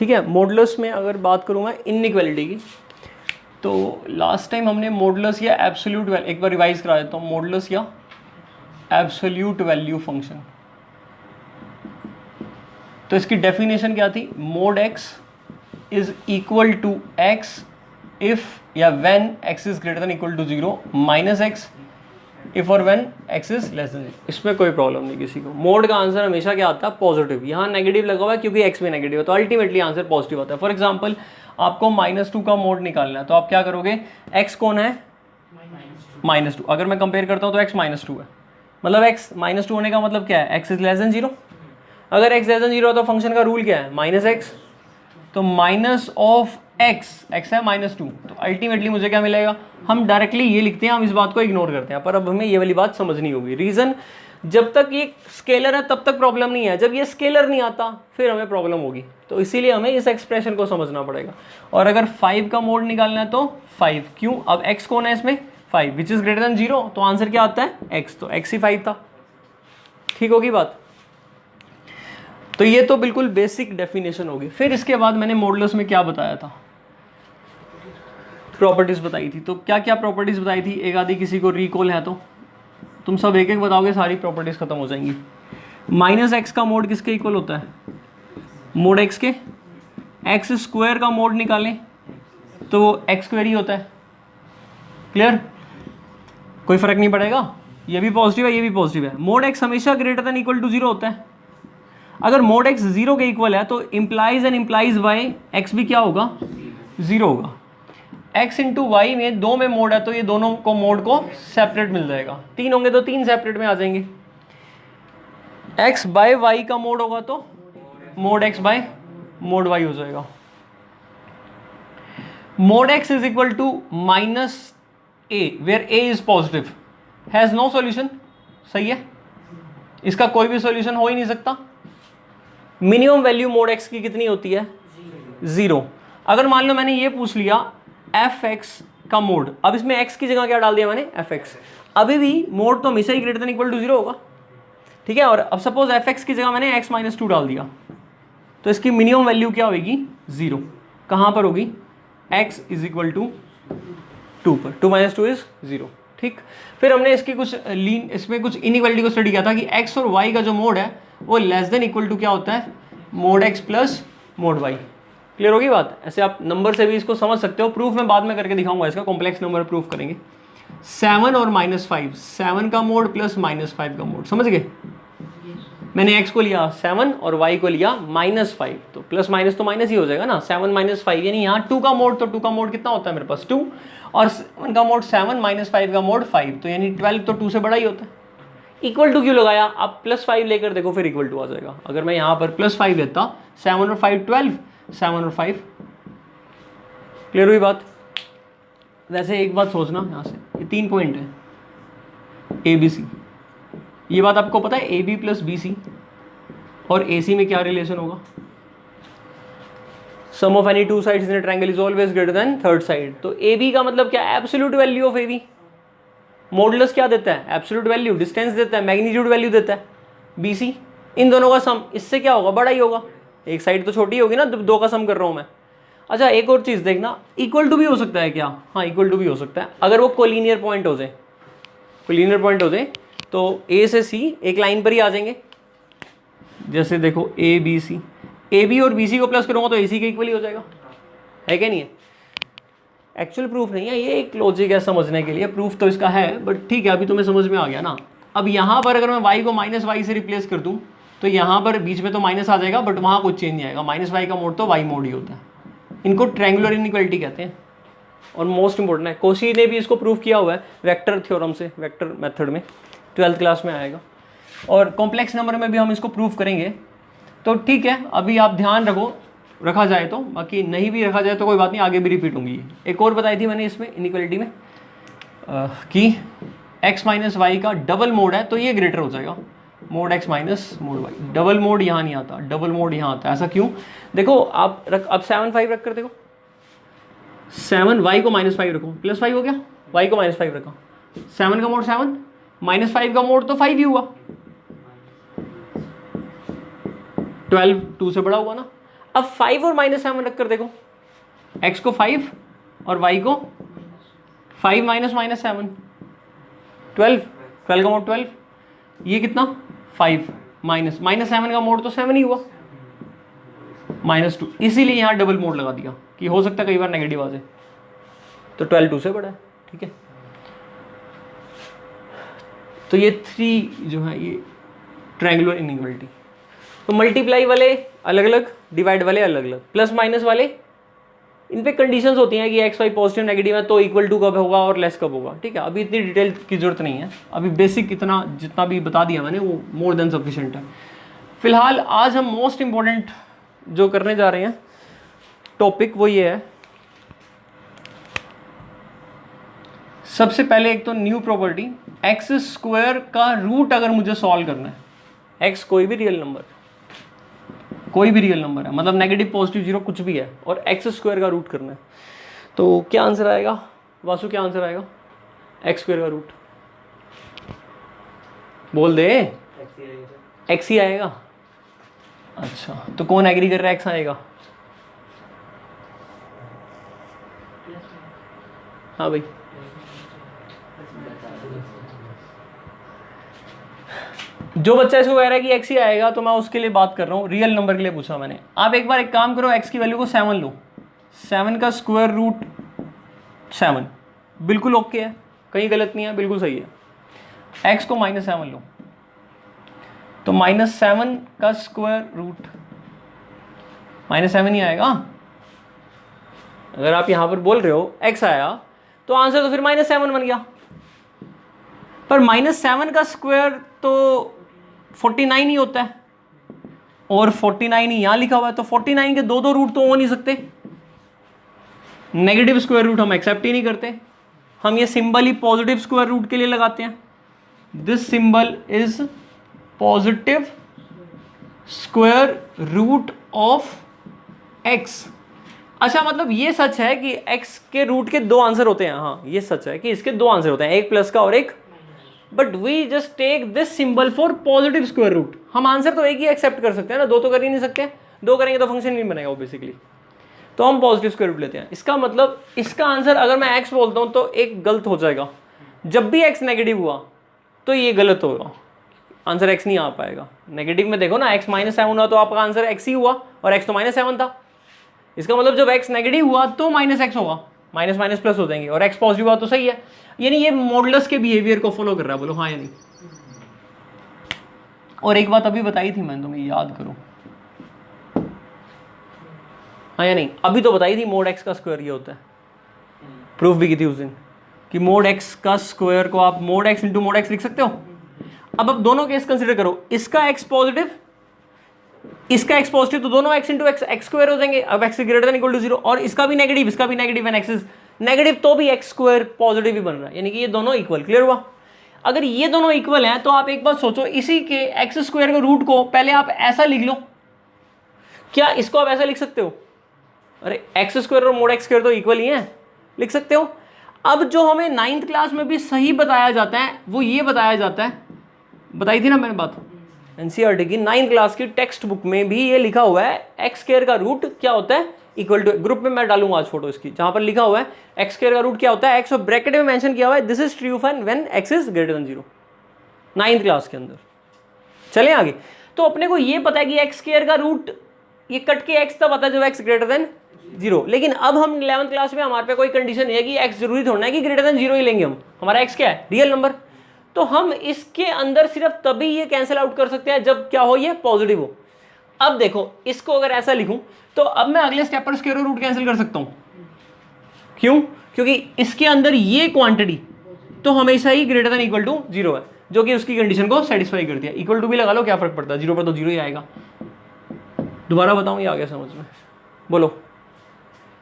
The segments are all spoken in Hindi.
ठीक है। मॉडुलस में अगर बात करूँ मैं इनइक्वालिटी की, तो लास्ट टाइम हमने मॉडुलस या एब्सोल्यूट वैल्यू, एक बार रिवाइज करा देता हूँ, मॉडुलस या एब्सोल्यूट वैल्यू फंक्शन। तो इसकी डेफिनेशन क्या थी, mod x is equal to X if या when x is greater than equal to 0 minus X if और when x is less than 0। इसमें कोई प्रॉब्लम नहीं किसी को। मोड का आंसर हमेशा क्या आता है, पॉजिटिव। यहाँ नेगेटिव लगा हुआ है क्योंकि एक्स में नेगेटिव है, तो अल्टीमेटली आंसर पॉजिटिव आता है। फॉर एग्जाम्पल आपको -2 का मोड निकालना है, तो आप क्या करोगे, एक्स कौन है, -2। अगर मैं कंपेयर करता हूँ तो एक्स -2 है, मतलब एक्स -2 होने का मतलब क्या है, एक्स इज लेस देन 0। अगर एक्स लेस देन 0 है तो फंक्शन का रूल क्या है, -x। तो माइनस ऑफ एक्स, एक्स है -2, तो अल्टीमेटली मुझे क्या मिलेगा, हम डायरेक्टली ये लिखते हैं, हम इस बात को इग्नोर करते हैं। पर अब हमें ये वाली बात समझनी होगी। रीज़न, जब तक ये स्केलर है तब तक प्रॉब्लम नहीं है, जब ये स्केलर नहीं आता फिर हमें प्रॉब्लम होगी। तो इसीलिए हमें इस एक्सप्रेशन को समझना पड़ेगा। और अगर 5 का मोड निकालना है तो 5, क्यों, अब x कौन है इसमें, 5 विच इज ग्रेटर देन 0, तो आंसर क्या आता है x, तो x ही 5 था। ठीक होगी बात। तो ये तो बिल्कुल बेसिक डेफिनेशन होगी। फिर इसके बाद मैंने मॉडुलस में क्या बताया था, प्रॉपर्टीज बताई थी। तो क्या क्या प्रॉपर्टीज बताई थी, एक आधी किसी को रिकॉल है तो तुम सब एक एक बताओगे, सारी प्रॉपर्टीज खत्म हो जाएंगी। -x का मोड किसके इक्वल होता है, मोड x के। एक्स स्क्वायर का मोड निकालें तो एक्स स्क्वायर ही होता है। क्लियर, कोई फर्क नहीं पड़ेगा, ये भी पॉजिटिव है ये भी पॉजिटिव है। मोड x हमेशा ग्रेटर देन इक्वल टू 0 होता है। अगर मोड x 0 के इक्वल है तो implies and implies by x भी क्या होगा, 0 होगा। x इंटू वाई में 2 में मोड है तो ये दोनों को मोड को सेपरेट मिल जाएगा। 3 होंगे तो 3 सेपरेट में आ जाएंगे। x बाय वाई का मोड होगा तो mod x by mod y हो जाएगा। Mod x is equal to -a where a is positive has no solution. सही है, इसका कोई भी सॉल्यूशन हो ही नहीं सकता। मिनिमम वैल्यू मोड x की कितनी होती है, 0। अगर मान लो मैंने ये पूछ लिया fx का मोड, अब इसमें x की जगह क्या डाल दिया मैंने, fx, अभी भी मोड तो हमेशा ही ग्रेटर देन इक्वल टू 0 होगा। ठीक है, और अब सपोज fx की जगह मैंने x -2 डाल दिया, तो इसकी मिनिमम वैल्यू क्या होगी, 0। कहाँ पर होगी, x इज इक्वल टू 2 पर, 2 - 2 इज 0। ठीक, फिर हमने इसकी कुछ इसमें कुछ इनइक्वालिटी को स्टडी किया था कि x और y का जो मोड है वो लेस देन इक्वल टू क्या होता है, mode x plus mode y। Clear होगी बात। ऐसे आप नंबर से भी इसको समझ सकते हो, प्रूफ मैं बाद में करके दिखाऊंगा, इसका कॉम्प्लेक्स नंबर प्रूफ करेंगे। 7 और -5, 7 का मोड प्लस -5 का मोड, समझ गए। मैंने x को लिया 7 और y को लिया -5, तो प्लस माइनस तो माइनस ही हो जाएगा ना, 7 - 5, यानी यहाँ 2 का मोड, तो 2 का मोड कितना होता है मेरे पास 2, और 7 का मोड 7 -5 का मोड 5, तो यानी 12 तो 2 से बड़ा ही होता है। इक्वल टू क्यों लगाया, आप +5 लेकर देखो फिर इक्वल टू आ जाएगा। अगर मैं यहाँ पर +5 लेता, 7 और 5 12, 7 और 5। क्लियर हुई बात। वैसे एक बात सोचना, यहाँ से ये 3 पॉइंट है ए बी सी, ये बात आपको पता है A B plus B C और ए सी में क्या रिलेशन होगा, sum of any two sides in a triangle is always greater than third side. तो ए बी का मतलब क्या, absolute value of A B. Modulus क्या देता है, एब्सोल्यूट वैल्यू, डिस्टेंस देता है, मैग्नीट्यूड वैल्यू देता है। बी सी, इन दोनों का सम, इससे क्या होगा, बड़ा ही होगा। एक साइड तो छोटी होगी ना, 2 का सम कर रहा हूं मैं। अच्छा एक और चीज देखना, इक्वल टू भी हो सकता है क्या, हाँ इक्वल टू भी हो सकता है, अगर वो कोलिनियर पॉइंट हो जाए, कोलिनियर पॉइंट हो जाए तो ए से सी एक लाइन पर ही आ जाएंगे। जैसे देखो A B C, A B और बी सी को प्लस करूंगा तो ए सी के इक्वल ही हो जाएगा, है क्या नहीं है। एक्चुअल प्रूफ नहीं है, ये एक लॉजिक है समझने के लिए, प्रूफ तो इसका है, बट ठीक है अभी तुम्हें समझ में आ गया ना। अब यहाँ पर अगर मैं y को -y से रिप्लेस कर दूँ तो यहाँ पर बीच में तो माइनस आ जाएगा, बट वहाँ कुछ चेंज नहीं आएगा। -y का मोड तो y मोड ही होता है। इनको ट्रायंगुलर इनइक्वालिटी कहते हैं। और मोस्ट इंपॉर्टेंट है, कोशी ने भी इसको प्रूव किया हुआ है वेक्टर थ्योरम से, वेक्टर मेथड में 12th क्लास में आएगा, और कॉम्प्लेक्स नंबर में भी हम इसको प्रूव करेंगे। तो ठीक है, अभी आप ध्यान रखो, रखा जाए तो, बाकी नहीं भी रखा जाए तो कोई बात नहीं, आगे भी रिपीट होंगी। एक और बताई थी मैंने इसमें इनइक्वालिटी में कि x - y का डबल मोड है तो ये ग्रेटर हो जाएगा, mod x minus mode y। Double mode यहाँ नहीं आता, डबल मोड यहाँ आता है। ऐसा क्यों, देखो आप अब 7 5 रख कर देखो, 7 y को -5 रखो, +5 हो गया, y को -5 रखा, 7 का मोड 7, -5 का मोड तो 5 ही हुआ, 12 2 से बड़ा हुआ ना। अब 5 और -7 रख कर देखो, x को 5 और y को 5 माइनस -7 12, 12 का मोड 12, ये कितना 5 -7 का मोड तो 7 ही हुआ -2, इसीलिए यहाँ डबल मोड लगा दिया कि हो सकता है कई बार नेगेटिव आ जाए, तो 12 2 से बड़ा है, ठीक है। तो ये 3 जो है ये ट्रायंगुलर इनइक्वालिटी। तो मल्टीप्लाई वाले अलग अलग, डिवाइड वाले अलग अलग, प्लस माइनस वाले इन पे कंडीशंस होती हैं कि एक्स वाई पॉजिटिव नेगेटिव है तो इक्वल टू कब होगा और लेस कब होगा, ठीक है। अभी इतनी डिटेल की जरूरत नहीं है, अभी बेसिक इतना जितना भी बता दिया मैंने वो मोर देन सफिशिएंट है। फिलहाल आज हम मोस्ट इंपॉर्टेंट जो करने जा रहे हैं टॉपिक वो ये है, सबसे पहले एक तो न्यू प्रॉपर्टी, एक्स स्क्वायर का रूट अगर मुझे सॉल्व करना है, एक्स कोई भी रियल नंबर है, मतलब नेगेटिव पॉजिटिव जीरो कुछ भी है, और एक्स स्क्वायर का रूट करना है, तो क्या आंसर आएगा वासु, क्या आंसर आएगा? एक्स स्क्वायर का रूट बोल दे, एक्स ही आएगा। अच्छा तो कौन एग्री कर रहा है एक्स आएगा? हाँ भाई, जो बच्चा इसको कह रहा है कि एक्स ही आएगा तो मैं उसके लिए बात कर रहा हूँ, रियल नंबर के लिए पूछा मैंने। आप एक बार एक काम करो, एक्स की वैल्यू को 7 लो, 7 का स्क्वायर रूट 7 बिल्कुल ओके है, कहीं गलत नहीं है, बिल्कुल सही है। एक्स को -7 लो, तो -7 का स्क्वायर रूट -7 ही आएगा। अगर आप यहां पर बोल रहे हो एक्स आया तो आंसर तो फिर -7 बन गया, पर -7 का स्क्वायर तो 49 ही होता है, और 49 ही यहां लिखा हुआ है, तो 49 के दो रूट तो हो नहीं सकते। नेगेटिव स्क्वायर रूट हम एक्सेप्ट ही नहीं करते, हम ये सिंबल ही पॉजिटिव स्क्वायर रूट के लिए लगाते हैं। This symbol is positive square root of x. अच्छा मतलब ये सच है कि x के रूट के 2 आंसर होते हैं, हाँ ये सच है कि इसके 2 आंसर होते हैं, एक प्लस का और एक, but we just take this symbol for positive square root. हम आंसर तो एक ही एक्सेप्ट कर सकते हैं ना, 2 तो कर ही नहीं सकते, 2 करेंगे तो फंक्शन नहीं बनेगा वो बेसिकली, तो हम पॉजिटिव स्क्वायर रूट लेते हैं। इसका मतलब इसका आंसर अगर मैं x बोलता हूं तो एक गलत हो जाएगा, जब भी x नेगेटिव हुआ तो ये गलत होगा, आंसर x नहीं आ पाएगा। नेगेटिव में देखो ना, x -7 हुआ तो आपका आंसर x ही हुआ, और x तो -7 था, इसका मतलब जब x नेगेटिव हुआ तो -x होगा, माइनस माइनस प्लस हो जाएंगे, और x पॉजिटिव हुआ तो सही है। यानी ये मॉडुलस के बिहेवियर को फॉलो कर रहा है, बोलो हाँ या नहीं। और एक बात अभी बताई थी मैंने, तुम्हें याद करो, हाँ या नहीं, अभी तो बताई थी, मोड x का स्क्वायर ये होता है, प्रूफ भी की थी उस दिन कि मोड x का स्क्वायर को आप mode x into mode x लिख सकते हो। अब दोनों केस कंसिडर करो, इसका x पॉजिटिव, इसका x पॉजिटिव, तो दोनों x इंटू एक्स स्क्वायर हो जाएंगे, अब x greater than equal to 0, और इसका भी नेगेटिव, इसका भी negative, and x is negative, तो भी x स्क्वायर पॉजिटिव ही बन रहा है, यानी कि ये दोनों इक्वल। क्लियर हुआ? अगर ये दोनों इक्वल हैं तो आप एक बात सोचो, इसी के x स्क्वायर के रूट को पहले आप ऐसा लिख लो, क्या इसको आप ऐसा लिख सकते हो? अरे x स्क्वायर और मोड x स्क्वायर तो इक्वल ही हैं, लिख सकते हो। अब जो हमें 9th क्लास में भी सही बताया जाता है वो ये बताया जाता है, बताई थी ना मैंने बात, एनसीईआरटी की 9th क्लास की टेक्स्ट बुक में भी ये लिखा हुआ है, एक्स स्क्वायर का रूट क्या होता है, इक्वल टू, ग्रुप में मैं डालूंगा आज फोटो इसकी, जहां पर लिखा हुआ है एक्स स्क्वायर का रूट क्या होता है, एक्स, और ब्रैकेट में मेंशन किया हुआ है this is true when x is greater than 0, 9th class के अंदर। चलें आगे, तो अपने को ये पता है कि एक्स स्क्वायर का रूट ये कट के एक्स तब आता है जब एक्स ग्रेटर देन 0, लेकिन अब हम 11th क्लास में हमारे पे कोई कंडीशन नहीं है कि एक्स जरूरी थोड़ा है कि ग्रेटर देन 0 ही लेंगे हम, हमारा एक्स क्या है, रियल नंबर, तो हम इसके अंदर सिर्फ तभी ये कैंसिल आउट कर सकते हैं जब क्या हो, ये पॉजिटिव हो। अब देखो इसको अगर ऐसा लिखूं तो अब मैं अगले स्टेप पर स्क्वायर रूट कैंसिल कर सकता हूं, क्यों? क्योंकि इसके अंदर ये क्वांटिटी तो हमेशा ही ग्रेटर देन इक्वल टू 0 है, जो कि उसकी कंडीशन को सेटिस्फाई करती है। इक्वल टू भी लगा लो, क्या फर्क पड़ता है, 0 पर तो 0 ही आएगा। दोबारा बताऊं, ये आ गया समझ में? बोलो।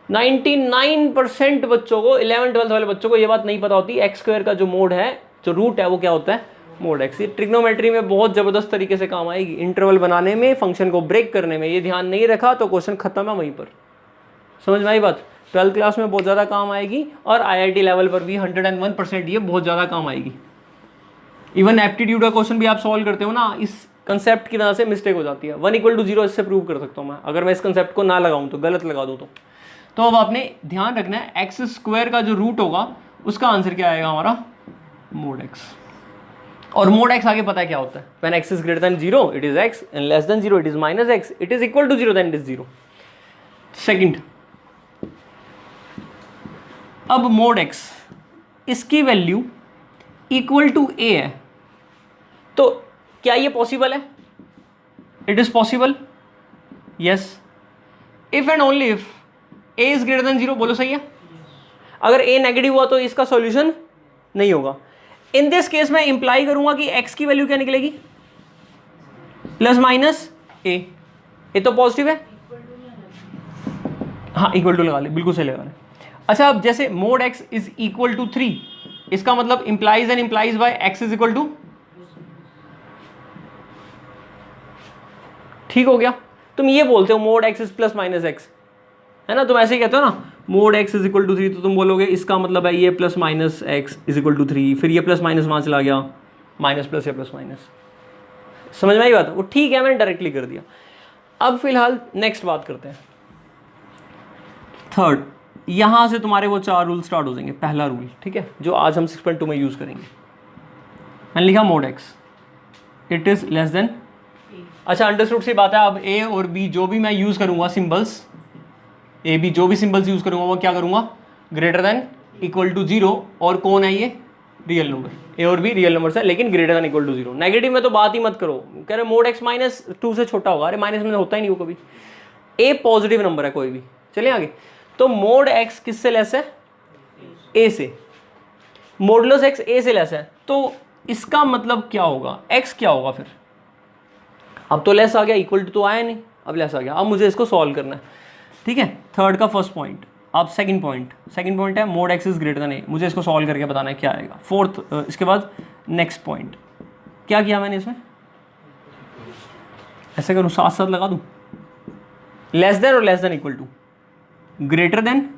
99% बच्चों को, 11th 12th वाले बच्चों को ये बात नहीं पता होती, एक्स स्क्वायर का जो मोड है, जो रूट है, वो क्या होता है, मोड एक्स। ये ट्रिग्नोमेट्री में बहुत जबरदस्त तरीके से काम आएगी, इंटरवल बनाने में, फंक्शन को ब्रेक करने में। ये ध्यान नहीं रखा तो क्वेश्चन खत्म है वहीं पर, समझ में आई बात? 12th क्लास में बहुत ज़्यादा काम आएगी, और IIT लेवल पर भी 101% ये बहुत ज़्यादा काम आएगी। इवन एप्टीट्यूड का क्वेश्चन भी आप सॉल्व करते हो ना, इस कंसेप्ट की वजह से मिस्टेक हो जाती है। 1 = 0 इससे प्रूव कर सकता हूँ मैं, अगर मैं इस कंसेप्ट को ना लगाऊं तो, गलत लगा दूं तो अब आपने ध्यान रखना है एक्स स्क्वायर का जो रूट होगा उसका आंसर क्या आएगा हमारा, मोड एक्स। और मोड एक्स आगे पता है क्या होता है, when x is greater than 0 it is x and less than 0 it is minus x, it is equal to 0 then it is 0। Second, अब मोड एक्स इसकी वैल्यू इक्वल टू ए है, तो क्या ये पॉसिबल है, it is possible, yes, if and only if a is greater than 0, बोलो सही है। अगर ए नेगेटिव हुआ तो इसका सॉल्यूशन नहीं होगा। इन दिस केस मैं इंप्लाई करूंगा कि एक्स की वैल्यू क्या निकलेगी, प्लस माइनस ए, ए तो पॉजिटिव है, हाँ इक्वल टू लगा ले, बिल्कुल सही लगा ले। अच्छा, अब जैसे mod x is equal to 3, इसका मतलब implies and implies by x is equal to, ठीक हो गया। तुम ये बोलते हो mod x is plus minus x, है ना, तुम ऐसे ही कहते हो ना, mod x is equal to 3, तो तुम बोलोगे इसका मतलब है ये plus minus x is equal to 3, फिर ये प्लस माइनस वहां चला गया, माइनस प्लस या प्लस माइनस, समझ में आई बात, वो ठीक है, मैंने डायरेक्टली कर दिया। अब फिलहाल नेक्स्ट बात करते हैं, थर्ड, यहां से तुम्हारे वो 4 रूल स्टार्ट हो जाएंगे। पहला रूल, ठीक है, जो आज हम 6.2 में यूज करेंगे, मैंने लिखा mode x it is less then, अच्छा अंडरस्टूड सी बात है। अब ए और बी जो भी मैं यूज करूंगा सिंबल्स, ए बी जो भी सिंबल्स यूज करूंगा वो क्या करूंगा, ग्रेटर देन इक्वल टू 0, और कौन है ये, रियल नंबर, ए और बी रियल नंबर है लेकिन greater than equal to 0। Negative में तो बात ही मत करो, कह रहे मोड एक्स माइनस 2 से छोटा होगा, अरे माइनस में होता ही नहीं वो कभी, ए पॉजिटिव नंबर है कोई भी। चलिए आगे, तो मोड एक्स किससे लेस है, ए से, मोडुलस एक्स ए से लेस है, तो इसका मतलब क्या होगा, एक्स क्या होगा फिर, अब तो लेस आ गया, इक्वल टू तो आया नहीं, अब लेस आ गया, अब मुझे इसको सॉल्व करना है, ठीक है। थर्ड का फर्स्ट पॉइंट, अब सेकंड पॉइंट है mod x is greater than A, मुझे इसको सॉल्व करके बताना है क्या आएगा। फोर्थ, इसके बाद नेक्स्ट पॉइंट, क्या किया मैंने इसमें, ऐसे करूँ साथ साथ लगा दूं, लेस देन और less than equal to, greater than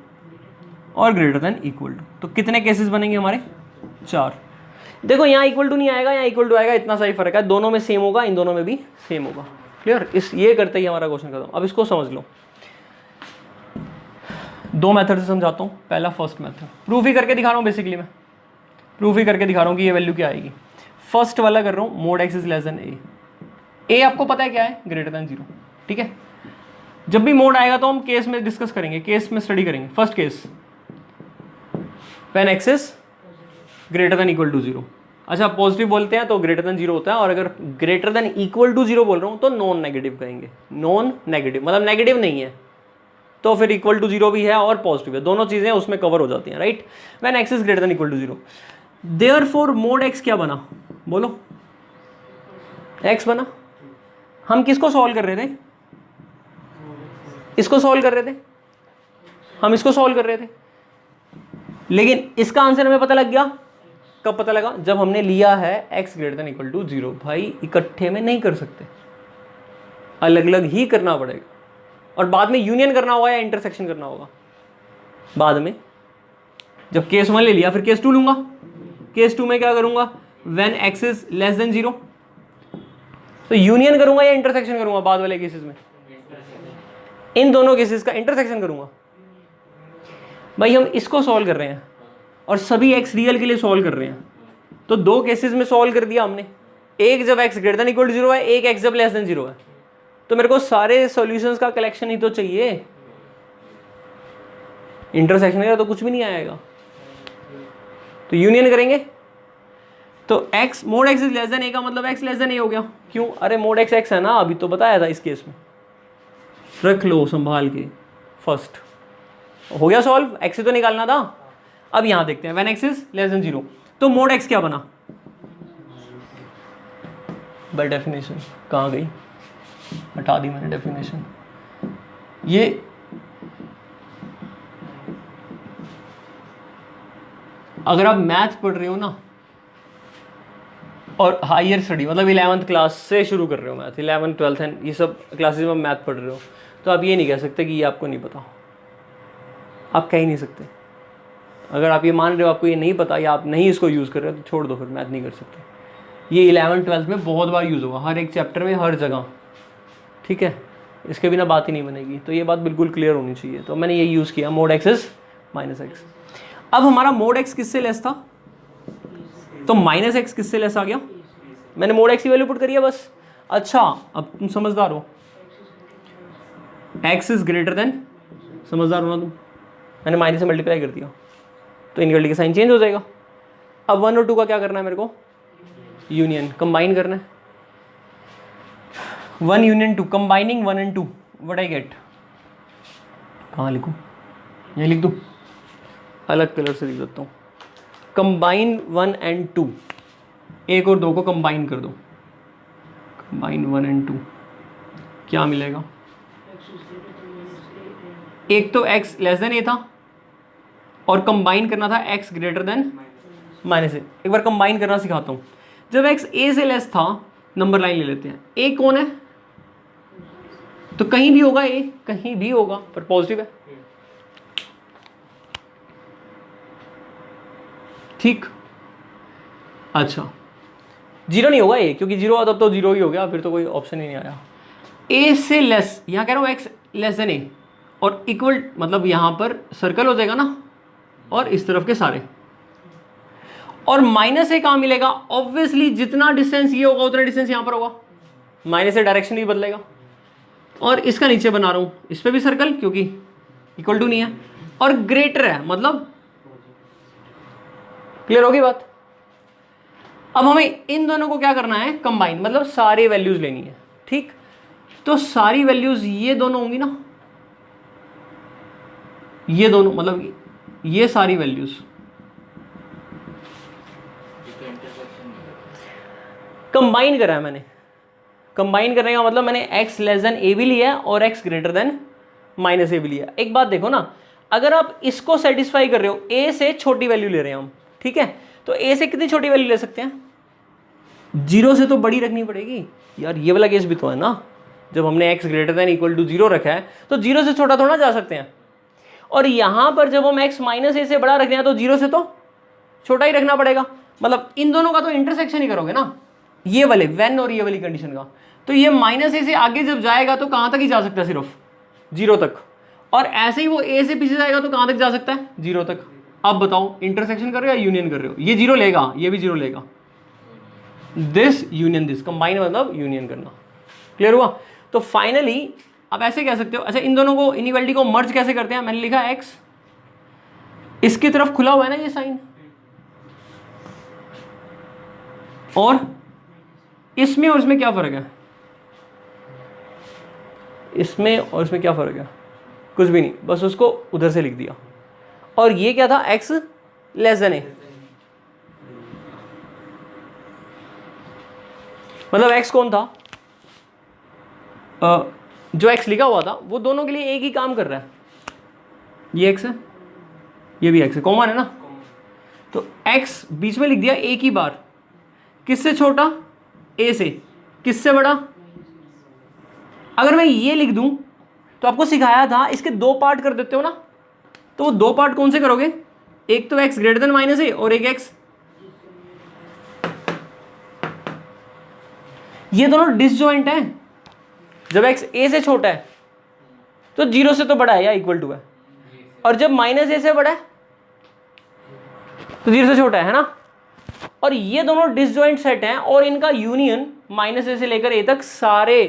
और ग्रेटर देन इक्वल टू, तो कितने केसेस बनेंगे हमारे, 4। देखो यहाँ इक्वल टू नहीं आएगा, यहाँ इक्वल टू आएगा, इतना सा ही फर्क है, दोनों में सेम होगा, इन दोनों में भी सेम होगा, क्लियर। इस ये करते ही हमारा क्वेश्चन खत्म। अब इसको समझ लो, 2 मेथड से समझाता हूँ। पहला फर्स्ट मेथड, प्रूफ ही करके दिखा रहा हूँ, बेसिकली मैं प्रूफ ही करके दिखा रहा हूँ कि ये वैल्यू क्या आएगी। फर्स्ट वाला कर रहा हूँ, mod x is less than A, A आपको पता है क्या है, ग्रेटर देन 0, ठीक है। जब भी मोड आएगा तो हम केस में डिस्कस करेंगे, केस में स्टडी करेंगे। First case, when x is greater than equal to 0, अच्छा पॉजिटिव बोलते हैं तो ग्रेटर देन 0 होता है, और अगर ग्रेटर देन इक्वल टू 0 बोल रहा हूँ तो नॉन नेगेटिव कहेंगे, नॉन नेगेटिव मतलब नेगेटिव नहीं है, तो फिर इक्वल टू 0 भी है और पॉजिटिव है, दोनों चीजें उसमें कवर हो जाती हैं, right. When x is greater than equal to 0, therefore mod x क्या बना, बोलो, एक्स बना। हम किसको सॉल्व कर रहे थे, इसको सॉल्व कर रहे थे, हम इसको सॉल्व कर रहे थे, लेकिन इसका आंसर हमें पता लग गया, कब पता लगा, जब हमने लिया है x greater than equal to 0। भाई इकट्ठे में नहीं कर सकते, अलग अलग ही करना पड़ेगा, और बाद में यूनियन करना होगा या इंटरसेक्शन करना होगा बाद में। जब केस 1 ले लिया फिर केस 2 लूंगा, केस 2 में क्या करूंगा, when x is less than 0, तो यूनियन करूंगा या इंटरसेक्शन करूंगा बाद वाले केसेस में, इन दोनों केसेस का इंटरसेक्शन करूंगा। भाई हम इसको सॉल्व कर रहे हैं और सभी x रियल के लिए सॉल्व कर रहे हैं, तो 2 केसेस में सॉल्व कर दिया हमने, एक जब x greater than equal to 0 है, एक x जब लेस देन 0 है, तो मेरे को सारे सॉल्यूशंस का कलेक्शन ही तो चाहिए, इंटरसेक्शन करेगा तो कुछ भी नहीं आएगा, तो यूनियन करेंगे। तो x mode x is less then a का मतलब x लेस देन a हो गया, क्यों, अरे मोड x x है ना, अभी तो बताया था इस केस में, रख लो संभाल के। फर्स्ट हो गया सॉल्व, x से तो निकालना था। अब यहां देखते हैं, when x is less than 0, तो मोड x क्या बना, बाय डेफिनेशन कहाँ गई, हटा दी मैंने डेफिनेशन, ये अगर आप मैथ पढ़ रहे हो ना, और हायर स्टडी मतलब 11th क्लास से शुरू कर रहे हो मैथ, 11th 12th एंड ये सब क्लासेस में मैथ पढ़ रहे हो, तो आप ये नहीं कह सकते कि ये आपको नहीं पता, आप कह ही नहीं सकते। अगर आप ये मान रहे हो आपको ये नहीं पता या आप नहीं इसको यूज़ कर रहे हो तो छोड़ दो, फिर मैथ नहीं कर सकते। ये 11th-12th में बहुत बार यूज़ होगा, हर एक चैप्टर में, हर जगह, ठीक है, इसके बिना बात ही नहीं बनेगी। तो ये बात बिल्कुल क्लियर होनी चाहिए। तो मैंने ये यूज़ किया mode x is minus x. अब हमारा मोड एक्स किससे लेस था, तो माइनस एक्स किससे लेस आ गया, मैंने मोड एक्स की वैल्यू पुट करी है बस। अच्छा अब तुम समझदार हो, एक्स इज ग्रेटर देन, समझदार हो ना तुम, मैंने माइनस से मल्टीप्लाई कर दिया तो इनवर्टी का साइन चेंज हो जाएगा। अब 1 और 2 का क्या करना है मेरे को, यूनियन, कंबाइन करना है। 1 union 2, combining 1 and 2, what I get, कहाँ लिखूँ, यहीं लिख दूँ, अलग कलर से लिख देता हूँ। कंबाइन 1 and 2, 1 और 2 को कंबाइन कर दो, कंबाइन 1 and 2, क्या मिलेगा, एक तो x लेस देन a था और कंबाइन करना था x ग्रेटर देन माइनस ए। एक बार कंबाइन करना सिखाता हूँ। जब x a से लेस था, नंबर लाइन ले लेते हैं, a कौन है, तो कहीं भी होगा a, कहीं भी होगा पर पॉजिटिव है, ठीक। अच्छा जीरो नहीं होगा a, क्योंकि जीरो तब तो जीरो ही हो गया, फिर तो कोई ऑप्शन ही नहीं आया। a से लेस, यहाँ कह रहा हूँ x लेस देन a और इक्वल, मतलब यहाँ पर सर्कल हो जाएगा ना, और इस तरफ के सारे, और माइनस ए कहाँ मिलेगा, ऑब्वियसली जितना डिस्टेंस ये होगा उतना डिस्टेंस यहाँ पर होगा, माइनस से डायरेक्शन भी बदलेगा। और इसका नीचे बना रहा हूँ, इस पर भी सर्कल, क्योंकि इक्वल टू नहीं है और ग्रेटर है, मतलब क्लियर होगी बात। अब हमें इन दोनों को क्या करना है, कंबाइन, मतलब सारी वैल्यूज लेनी है, ठीक। तो सारी वैल्यूज ये दोनों होंगी ना, ये दोनों, मतलब ये सारी वैल्यूज, कंबाइन करा है मैंने। कंबाइन करने का मतलब मैंने x लेस देन a भी लिया और x ग्रेटर देन माइनस ए भी लिया। एक बात देखो ना, अगर आप इसको सेटिस्फाई कर रहे हो, a से छोटी वैल्यू ले रहे हैं हम, ठीक है, तो a से कितनी छोटी वैल्यू ले सकते हैं, 0 से तो बड़ी रखनी पड़ेगी यार। ये वाला केस भी तो है ना, जब हमने x greater than equal to 0 रखा है तो 0 से छोटा थोड़ा जा सकते हैं, और यहां पर जब हम x माइनस ए से बड़ा रख रहे हैं तो 0 से तो छोटा ही रखना पड़ेगा। मतलब इन दोनों का तो इंटरसेक्शन ही करोगे ना, ये वाले वेन और ये वाली कंडीशन का। तो ये माइनस ए से आगे जब जाएगा तो कहां तक ही जा सकता है, सिर्फ 0 तक, और ऐसे ही वो a से पीछे जाएगा तो कहां तक जा सकता है, 0 तक। अब बताओ इंटरसेक्शन कर रहे हो या यूनियन कर रहे हो, ये 0 लेगा, ये भी 0 लेगा, दिस यूनियन दिस, कंबाइन मतलब यूनियन करना, क्लियर हुआ। तो फाइनली आप ऐसे कह सकते हो। अच्छा इन दोनों को, इनइक्वालिटी को मर्ज कैसे करते हैं, मैंने लिखा x, इसकी तरफ खुला हुआ है ना ये साइन, और इसमें और इसमें क्या फर्क है, इसमें और इसमें क्या फर्क है, कुछ भी नहीं, बस उसको उधर से लिख दिया। और ये क्या था, x लेस देन ए, मतलब x कौन था, जो x लिखा हुआ था वो दोनों के लिए एक ही काम कर रहा है, ये x है ये भी x है, कॉमन है ना, तो x बीच में लिख दिया एक ही बार, किससे छोटा, a से, किससे बड़ा। अगर मैं ये लिख दूं तो आपको सिखाया था इसके 2 पार्ट कर देते हो ना, तो वो 2 पार्ट कौन से करोगे, एक तो x greater then minus A और एक x, ये दोनों डिसजॉइंट हैं। जब x a से छोटा है तो 0 से तो बड़ा है या इक्वल टू है, और जब माइनस ए से बड़ा है तो 0 से छोटा है ना, और ये दोनों डिसजॉइंट सेट हैं और इनका यूनियन माइनस ए से लेकर ए तक सारे,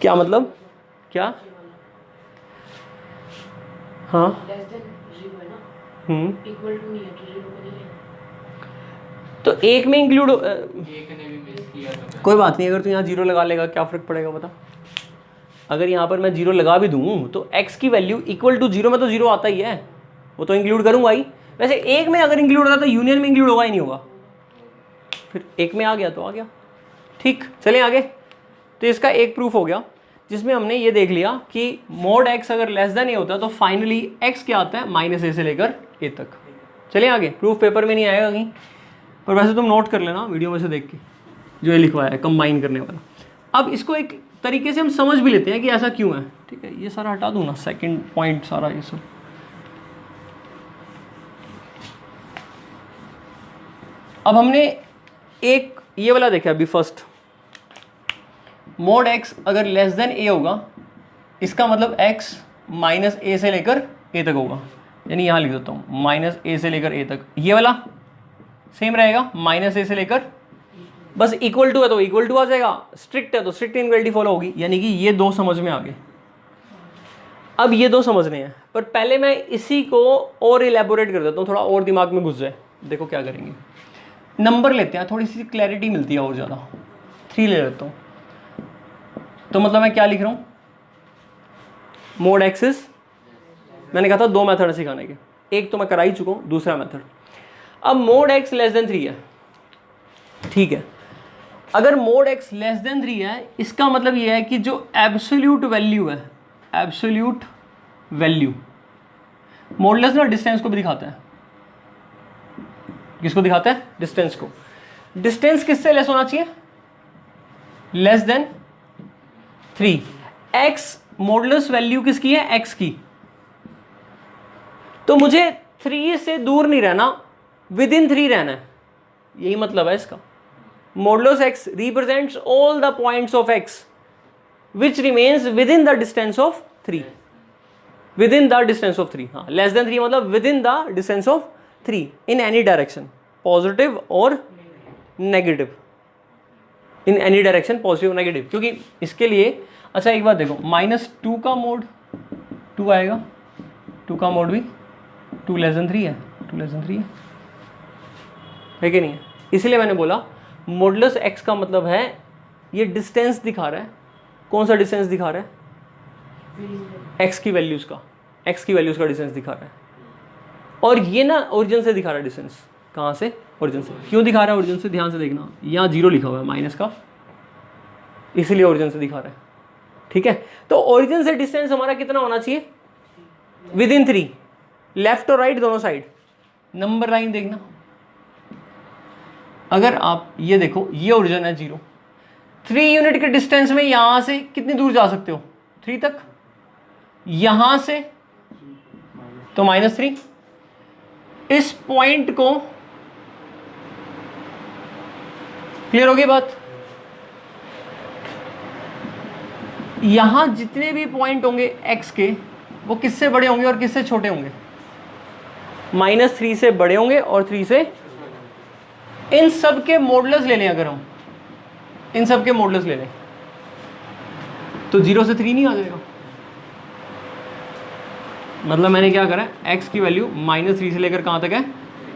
क्या मतलब, क्या, हाँ तो एक में इंक्लूड, कोई बात नहीं, अगर तू यहाँ 0 लगा लेगा क्या फ़र्क पड़ेगा बता। अगर यहाँ पर मैं 0 लगा भी दूँ तो x की वैल्यू इक्वल टू 0 में तो 0 आता ही है, वो तो इंक्लूड करूँगा ही। वैसे एक में अगर इंक्लूड होता तो यूनियन में इंक्लूड होगा ही नहीं होगा, फिर एक में आ गया तो आ गया, ठीक। चलें आगे। तो इसका एक प्रूफ हो गया जिसमें हमने ये देख लिया कि मोड x अगर लेस देन ए होता है तो फाइनली x क्या आता है, माइनस ए से लेकर ए तक। चलिए आगे, प्रूफ पेपर में नहीं आएगा कहीं, पर वैसे तुम नोट कर लेना वीडियो में से देख के जो ये लिखवाया है कंबाइन करने वाला। अब इसको एक तरीके से हम समझ भी लेते हैं कि ऐसा क्यों है, ठीक है। ये सारा हटा दूँ ना, सेकंड पॉइंट सारा ये सब, अब हमने एक ये वाला देखा अभी फर्स्ट, मोड x अगर लेस देन a होगा, इसका मतलब x माइनस ए से लेकर a तक होगा, यानी यहाँ लिख देता हूँ माइनस ए से लेकर a तक। ये वाला सेम रहेगा, माइनस ए से लेकर, बस इक्वल टू है तो इक्वल टू आ जाएगा, स्ट्रिक्ट है तो स्ट्रिक्ट इनइक्वालिटी फॉलो होगी, यानी कि ये दो समझ में आ गए। अब ये दो समझने हैं, पर पहले मैं इसी को और इलेबोरेट कर देता हूँ, थोड़ा और दिमाग में घुस जाए। देखो क्या करेंगे, नंबर लेते हैं, थोड़ी सी क्लैरिटी मिलती है और ज़्यादा। 3 ले लेता हूँ, तो मतलब मैं क्या लिख रहा हूँ, मोड एक्सिस, मैंने कहा था 2 मेथड है सिखाने के, एक तो मैं करा ही चुका हूँ, दूसरा मेथड। अब मोड एक्स लेस देन 3 है, ठीक है। अगर मोड एक्स लेस देन 3 है, इसका मतलब ये है कि जो एब्सोल्यूट वैल्यू है, एब्सोल्यूट वैल्यू, मॉडुलस ना डिस्टेंस को भी दिखाता है। किसको दिखाता है? डिस्टेंस को। डिस्टेंस किससे लेस होना चाहिए? Less than 3। X modulus value किसकी है? एक्स की। तो मुझे 3 से दूर नहीं रहना, विद इन 3 रहना है, यही मतलब है इसका। Modulus x represents all the points of x which remains within the distance of 3, within the distance of 3। हाँ, less than 3 मतलब within the distance of 3 in any direction, positive और negative, in any direction positive negative। क्योंकि इसके लिए अच्छा एक बात देखो, -2 का मोड 2 आएगा, 2 का मोड भी 2 लेस देन 3 है, 2 लेस देन 3 है कि नहीं है? इसलिए मैंने बोला मॉडुलस एक्स का मतलब है ये डिस्टेंस दिखा रहा है। कौन सा डिस्टेंस दिखा रहा है? एक्स की वैल्यूज का, एक्स की वैल्यूज का डिस्टेंस दिखा रहा है। और ये ना ओरिजिन से दिखा रहा है डिस्टेंस। कहाँ से? ओरिजिन से। क्यों दिखा रहा है ओरिजिन से? ध्यान से देखना, यहाँ 0 लिखा हुआ है माइनस का, इसलिए ओरिजिन से दिखा रहा है, ठीक है। तो ओरिजिन से डिस्टेंस हमारा कितना होना चाहिए? विद इन 3, लेफ्ट और राइट दोनों साइड। नंबर लाइन देखना, अगर आप ये देखो, ये ओरिजिन है 0, 3 यूनिट के डिस्टेंस में यहां से कितनी दूर जा सकते हो? 3 तक। यहां से तो -3। इस पॉइंट को, क्लियर होगी बात? यहां जितने भी पॉइंट होंगे x के, वो किससे बड़े होंगे और किससे छोटे होंगे? -3 से बड़े होंगे और 3 से। इन सब के मॉडुलस ले लें, अगर हम इन सब के मॉडुलस ले लें तो 0 से 3 नहीं आ जाएगा। मतलब मैंने क्या करा है, x की वैल्यू -3 से लेकर कहाँ तक है?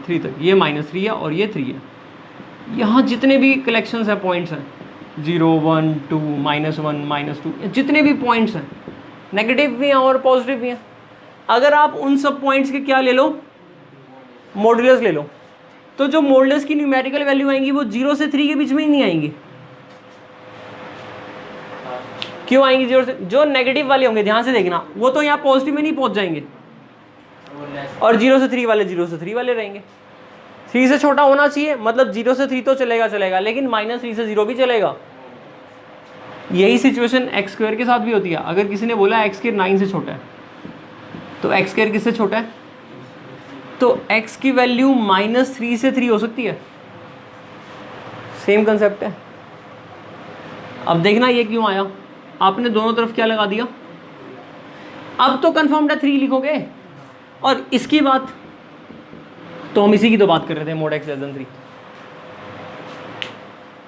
3 तक। ये -3 है और ये 3 है। यहाँ जितने भी कलेक्शंस हैं, पॉइंट्स हैं, 0, 1, 2, -1, -2, जितने भी पॉइंट्स हैं, नेगेटिव भी हैं और पॉजिटिव भी हैं, अगर आप उन सब पॉइंट्स के क्या ले लो? मॉडुलस ले लो। तो जो मॉडुलस की न्यूमेरिकल वैल्यू आएंगी वो 0 से 3 के बीच में ही नहीं आएंगी। क्यों आएंगी 0 से? जो नेगेटिव वाले होंगे, ध्यान से देखना, वो तो यहाँ पॉजिटिव में नहीं पहुंच जाएंगे, और 0 से 3 वाले 0 से 3 वाले रहेंगे। 3 से छोटा होना चाहिए, मतलब 0 से 3 तो चलेगा, लेकिन -3 से 0 भी चलेगा। यही सिचुएशन x² के साथ भी होती है। अगर किसी ने बोला x² 9 से छोटा है, तो x² किससे छोटा है? तो x की वैल्यू -3 से 3 हो सकती है। सेम कंसेप्ट है। अब देखना ये क्यों आया, आपने दोनों तरफ क्या लगा दिया? अब तो कंफर्म्ड है 3 लिखोगे। और इसकी बात तो हम इसी की तो बात कर रहे थे, मोड एक्स लेस देन 3।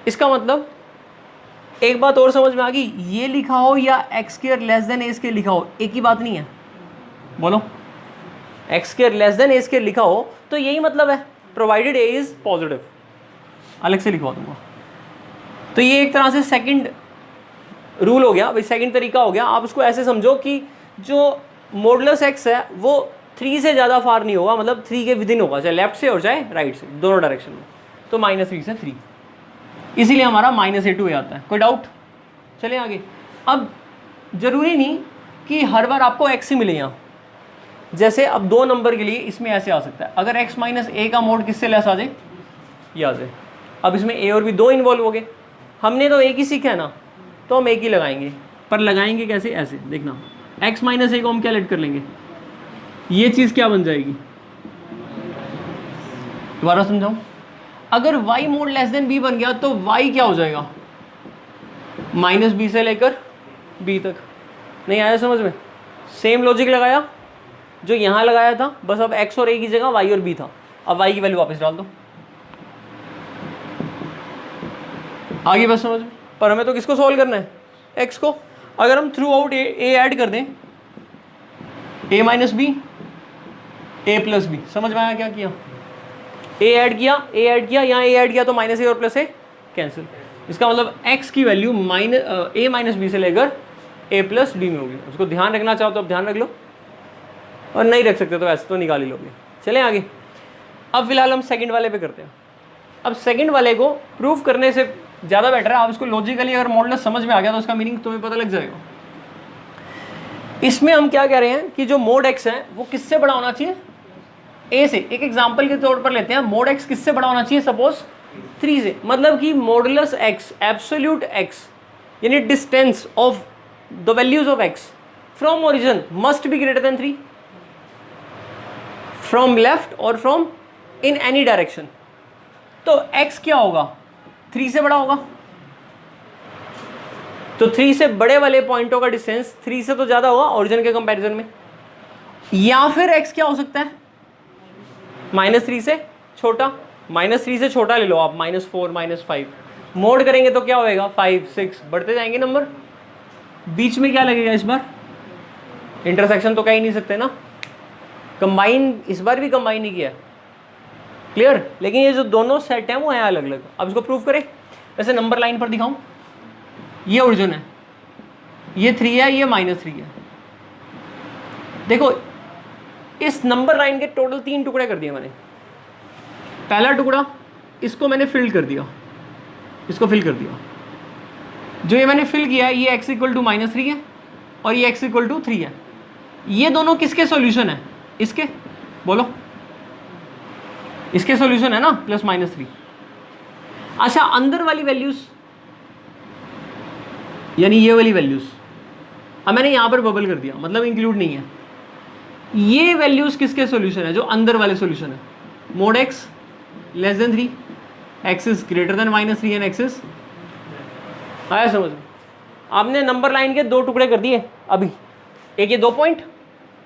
इसका मतलब एक बात और समझ में आ गई, ये लिखा हो या x² लेस देन a² लिखा हो, एक ही बात नहीं है। बोलो, x² लेस देन a² लिखा हो तो यही मतलब है, प्रोवाइडेड a इज पॉजिटिव। अलग से लिखवा दूंगा। तो ये एक तरह से सेकंड रूल हो गया भाई, सेकंड तरीका हो गया। आप उसको ऐसे समझो कि जो मॉडुलस x है वो 3 से ज़्यादा फार नहीं होगा, मतलब 3 के विदिन होगा, चाहे लेफ्ट से और चाहे राइट से, दोनों डायरेक्शन में। तो -3 से 3, इसीलिए हमारा -a to a आता है। कोई डाउट? चले आगे। अब जरूरी नहीं कि हर बार आपको x ही मिले यहाँ। जैसे अब 2 नंबर के लिए इसमें ऐसे आ सकता है, अगर x - a का मोड किससे लेस आ जाए? ये आ जाए। अब इसमें a और b 2 इन्वॉल्व हो गए। हमने तो एक ही सीखा है ना, तो हम एक ही लगाएंगे। पर लगाएंगे कैसे? ऐसे देखना, x - a को हम क्या लेट कर लेंगे? ये चीज़ क्या बन जाएगी? दोबारा समझाऊं। अगर y mode less then b बन गया तो y क्या हो जाएगा, माइनस बी से लेकर b तक। नहीं आया समझ में? सेम लॉजिक लगाया जो यहाँ लगाया था, बस अब x और a की जगह y और b था। अब y की वैल्यू वापस डाल दो, आगे बस समझ में। पर हमें तो किसको सॉल्व करना है, x को। अगर हम थ्रू आउट a ऐड कर दें, a minus b, a plus b, समझ में आया क्या किया? a ऐड किया, यहाँ a ऐड किया तो माइनस a और प्लस a कैंसिल। इसका मतलब x की वैल्यू a माइनस बी से लेकर a प्लस बी में होगी। उसको ध्यान रखना चाहो तो अब ध्यान रख लो, और नहीं रख सकते तो ऐसे तो निकाल ही लोगे। चलें आगे। अब फिलहाल हम सेकंड वाले पे करते हैं। अब सेकंड वाले को प्रूव करने से ज़्यादा बेटर है आप इसको लॉजिकली, अगर मॉडुलस समझ में आ गया तो उसका मीनिंग तुम्हें पता लग जाएगा। इसमें हम क्या कह रहे हैं कि जो मोड x है वो किससे बड़ा होना चाहिए, a से। एक एग्जांपल के तौर पर लेते हैं, मोड x किससे बड़ा होना चाहिए, सपोज 3 से। मतलब कि मॉडुलस x, एब्सोल्यूट x, यानी distance of the values of x from origin must be greater than 3 from left और फ्रॉम इन एनी डायरेक्शन। तो x क्या होगा, 3 से बड़ा होगा। तो 3 से बड़े वाले पॉइंटों का डिस्टेंस 3 से तो ज्यादा होगा ओरिजिन के कंपैरिजन में। या फिर x क्या हो सकता है, -3 से छोटा। -3 से छोटा ले लो आप, -4, -5। मोड करेंगे तो क्या होएगा, 5, 6 बढ़ते जाएंगे नंबर। बीच में क्या लगेगा इस बार, इंटरसेक्शन तो कह ही नहीं सकते ना, कंबाइन इस बार भी कंबाइन नहीं किया, क्लियर। लेकिन ये जो दोनों सेट हैं वो हैं अलग अलग। अब इसको प्रूव करें। वैसे नंबर लाइन पर दिखाऊं, ये ओरिजिन है, ये 3 है, ये -3 है। देखो इस नंबर लाइन के टोटल 3 टुकड़े कर दिए मैंने। पहला टुकड़ा इसको मैंने फिल कर दिया, इसको फिल कर दिया। जो ये मैंने फिल किया है ये x इक्वल टू -3 है और ये x इक्वल टू 3 है। ये दोनों किसके सॉल्यूशन है, इसके, बोलो इसके सॉल्यूशन है ना, +-3। अच्छा अंदर वाली वैल्यूज, यानी ये वाली वैल्यूज, अब मैंने यहां पर बबल कर दिया, मतलब इंक्लूड नहीं है। ये वैल्यूज किसके सॉल्यूशन है, जो अंदर वाले सॉल्यूशन है, mode x less than 3, x is greater than -3 and x is, आया समझ में? आपने नंबर लाइन के 2 टुकड़े कर दिए अभी। एक ये 2 पॉइंट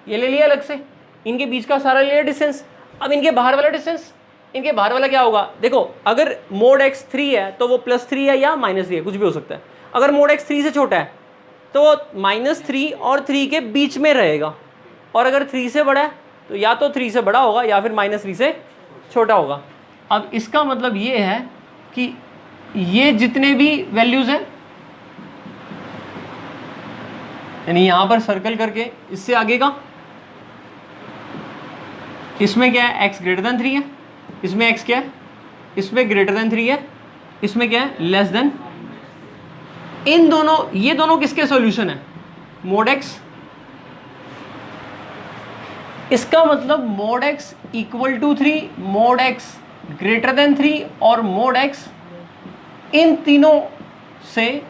ये ले लिया अलग से, इनके बीच का सारा ले लिया डिस्टेंस। अब इनके बाहर वाला डिस्टेंस, इनके बाहर वाला क्या होगा, देखो अगर मोड x 3 है तो वो +3 है या -3 है, कुछ भी हो सकता है। अगर मोड x 3 से छोटा है तो वो -3 और 3 के बीच में रहेगा, और अगर 3 से बड़ा है तो या तो 3 से बड़ा होगा या फिर -3 से छोटा होगा। अब इसका मतलब ये है कि ये जितने भी वैल्यूज हैं, यानी यहां पर सर्कल करके इससे आगे का, इसमें क्या है, x ग्रेटर देन 3 है, इसमें x क्या है, इसमें ग्रेटर देन 3 है, इसमें क्या है, लेस देन। इन दोनों, ये दोनों किसके सॉल्यूशन है, मोड x। इसका मतलब mod x equal to 3, mod x greater than 3 और मोड x, इन तीनों से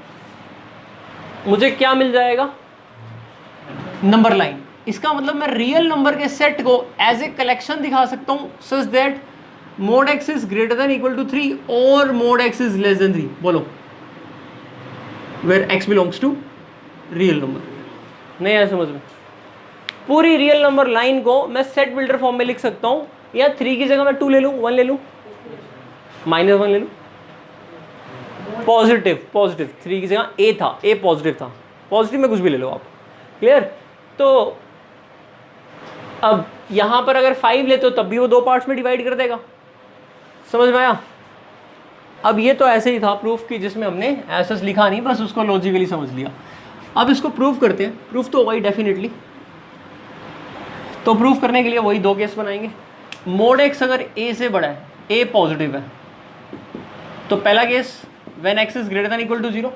मुझे क्या मिल जाएगा, नंबर लाइन। इसका मतलब मैं रियल नंबर के सेट को एज ए कलेक्शन दिखा सकता हूं such that mod x is greater than equal to 3 और mod x is less than 3। बोलो, where x belongs to real number. नहीं आया समझ में? पूरी रियल नंबर लाइन को मैं सेट बिल्डर फॉर्म में लिख सकता हूं, या 3 की जगह मैं 2 ले लूं, 1 ले लूं, -1 ले लूं। पॉजिटिव 3 की जगह a था, a पॉजिटिव था, पॉजिटिव में कुछ भी ले लो आप, क्लियर। तो अब यहां पर अगर 5 लेते हो तब भी वो 2 पार्ट्स में डिवाइड कर देगा, समझ में आया? अब ये तो ऐसे ही था प्रूफ की, जिसमें हमने ऐसा लिखा नहीं, बस उसको लॉजिकली समझ लिया। अब इसको प्रूफ करते हैं। प्रूफ तो वही डेफिनेटली, तो प्रूफ करने के लिए वही 2 केस बनाएंगे। मोड x अगर a से बड़ा है, a पॉजिटिव है, तो पहला case when x is greater than equal to 0।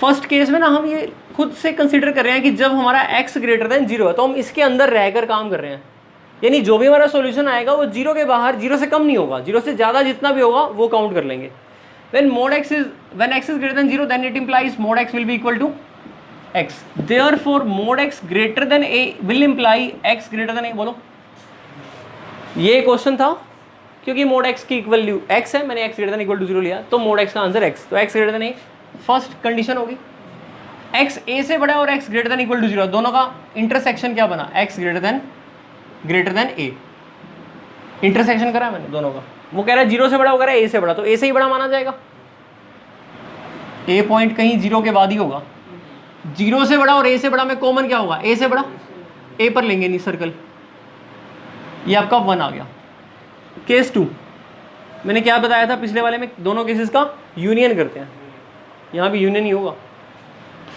First case में ना हम ये खुद से कंसीडर कर रहे हैं कि जब हमारा x ग्रेटर देन 0 है तो हम इसके अंदर रहकर काम कर रहे हैं, यानी जो भी हमारा सॉल्यूशन आएगा वो 0 के बाहर, 0 से कम नहीं होगा, 0 से ज़्यादा जितना भी होगा वो काउंट कर लेंगे। when x is greater than 0 then it implies mod x will be equal to x, therefore mod x greater than a will imply x greater than a। बोलो, ये क्वेश्चन था, क्योंकि मोड एक्स की वैल्यू एक्स है, मैंने x greater than equal to 0 लिया, तो मोड एक्स का आंसर एक्स, तो x greater than a first condition होगी। एक्स ए से बड़ा और x greater than equal to 0, दोनों का इंटरसेक्शन क्या बना, x greater than a, intersection करा है मैंने दोनों का। वो कह रहा है 0 से बड़ा, वो कह रहा है ए से बड़ा, तो ए से ही बड़ा माना जाएगा। ए पॉइंट कहीं 0 के बाद ही होगा। 0 से बड़ा और ए से बड़ा में कॉमन क्या होगा, ए से बड़ा, ए पर लेंगे नहीं सर्कल, ये आपका 1 आ गया। केस 2 मैंने क्या बताया था पिछले वाले में, दोनों केसेस का यूनियन करते हैं, यहां भी यूनियन ही होगा।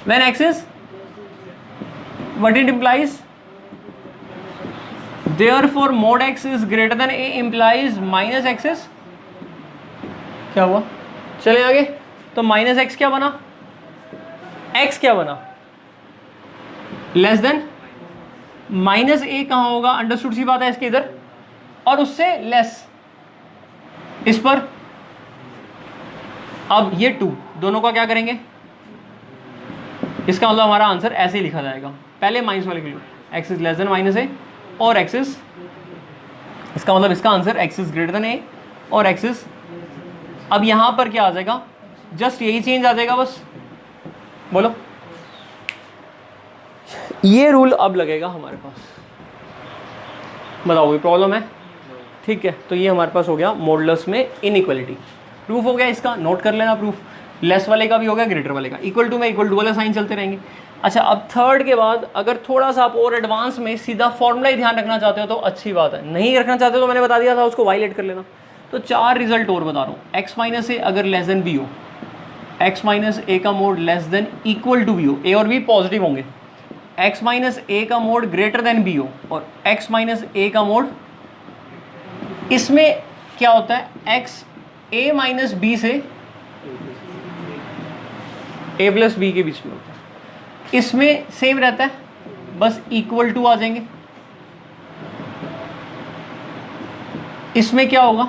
When x is what it implies, therefore mod x is greater than A implies minus x is, क्या हुआ, चले आगे, तो माइनस एक्स क्या बना, एक्स क्या बना, लेस देन, माइनस ए कहाँ होगा, अंडरस्टूड सी बात है इसके इधर, और उससे लेस इस पर। अब ये 2 दोनों का क्या करेंगे, इसका मतलब हमारा आंसर ऐसे ही लिखा जाएगा, पहले माइनस वाले के लिए X is less than minus A और एक्स इज, इसका मतलब इसका answer X is greater than A और एक्स इज। अब यहां पर क्या आ जाएगा, जस्ट यही चेंज आ जाएगा बस, बोलो ये रूल अब लगेगा हमारे पास, बताओ कोई प्रॉब्लम है, ठीक है। तो ये हमारे पास हो गया मॉडुलस में इनइक्वालिटी, प्रूफ हो गया इसका, नोट कर लेना प्रूफ, लेस वाले का भी हो गया, ग्रेटर वाले का, इक्वल टू में इक्वल टू वाले साइन चलते रहेंगे। अच्छा, अब थर्ड के बाद अगर थोड़ा सा आप और एडवांस में सीधा फॉर्मूला ही ध्यान रखना चाहते हो तो अच्छी बात है, नहीं रखना चाहते हो तो मैंने बता दिया था उसको वायलेट कर लेना। तो 4 रिजल्ट और बता रहा हूँ, एक्स माइनस ए अगर लेस देन बी हो, एक्स माइनस ए का mod less than equal to b हो, ए और बी पॉजिटिव होंगे, एक्स माइनस ए का मोड ग्रेटर देन बी हो, और एक्स माइनस ए का मोड, इसमें क्या होता है, एक्स ए माइनस बी से ए प्लस बी के बीच में होता है, इसमें सेम रहता है, बस इक्वल टू आ जाएंगे। इसमें क्या होगा,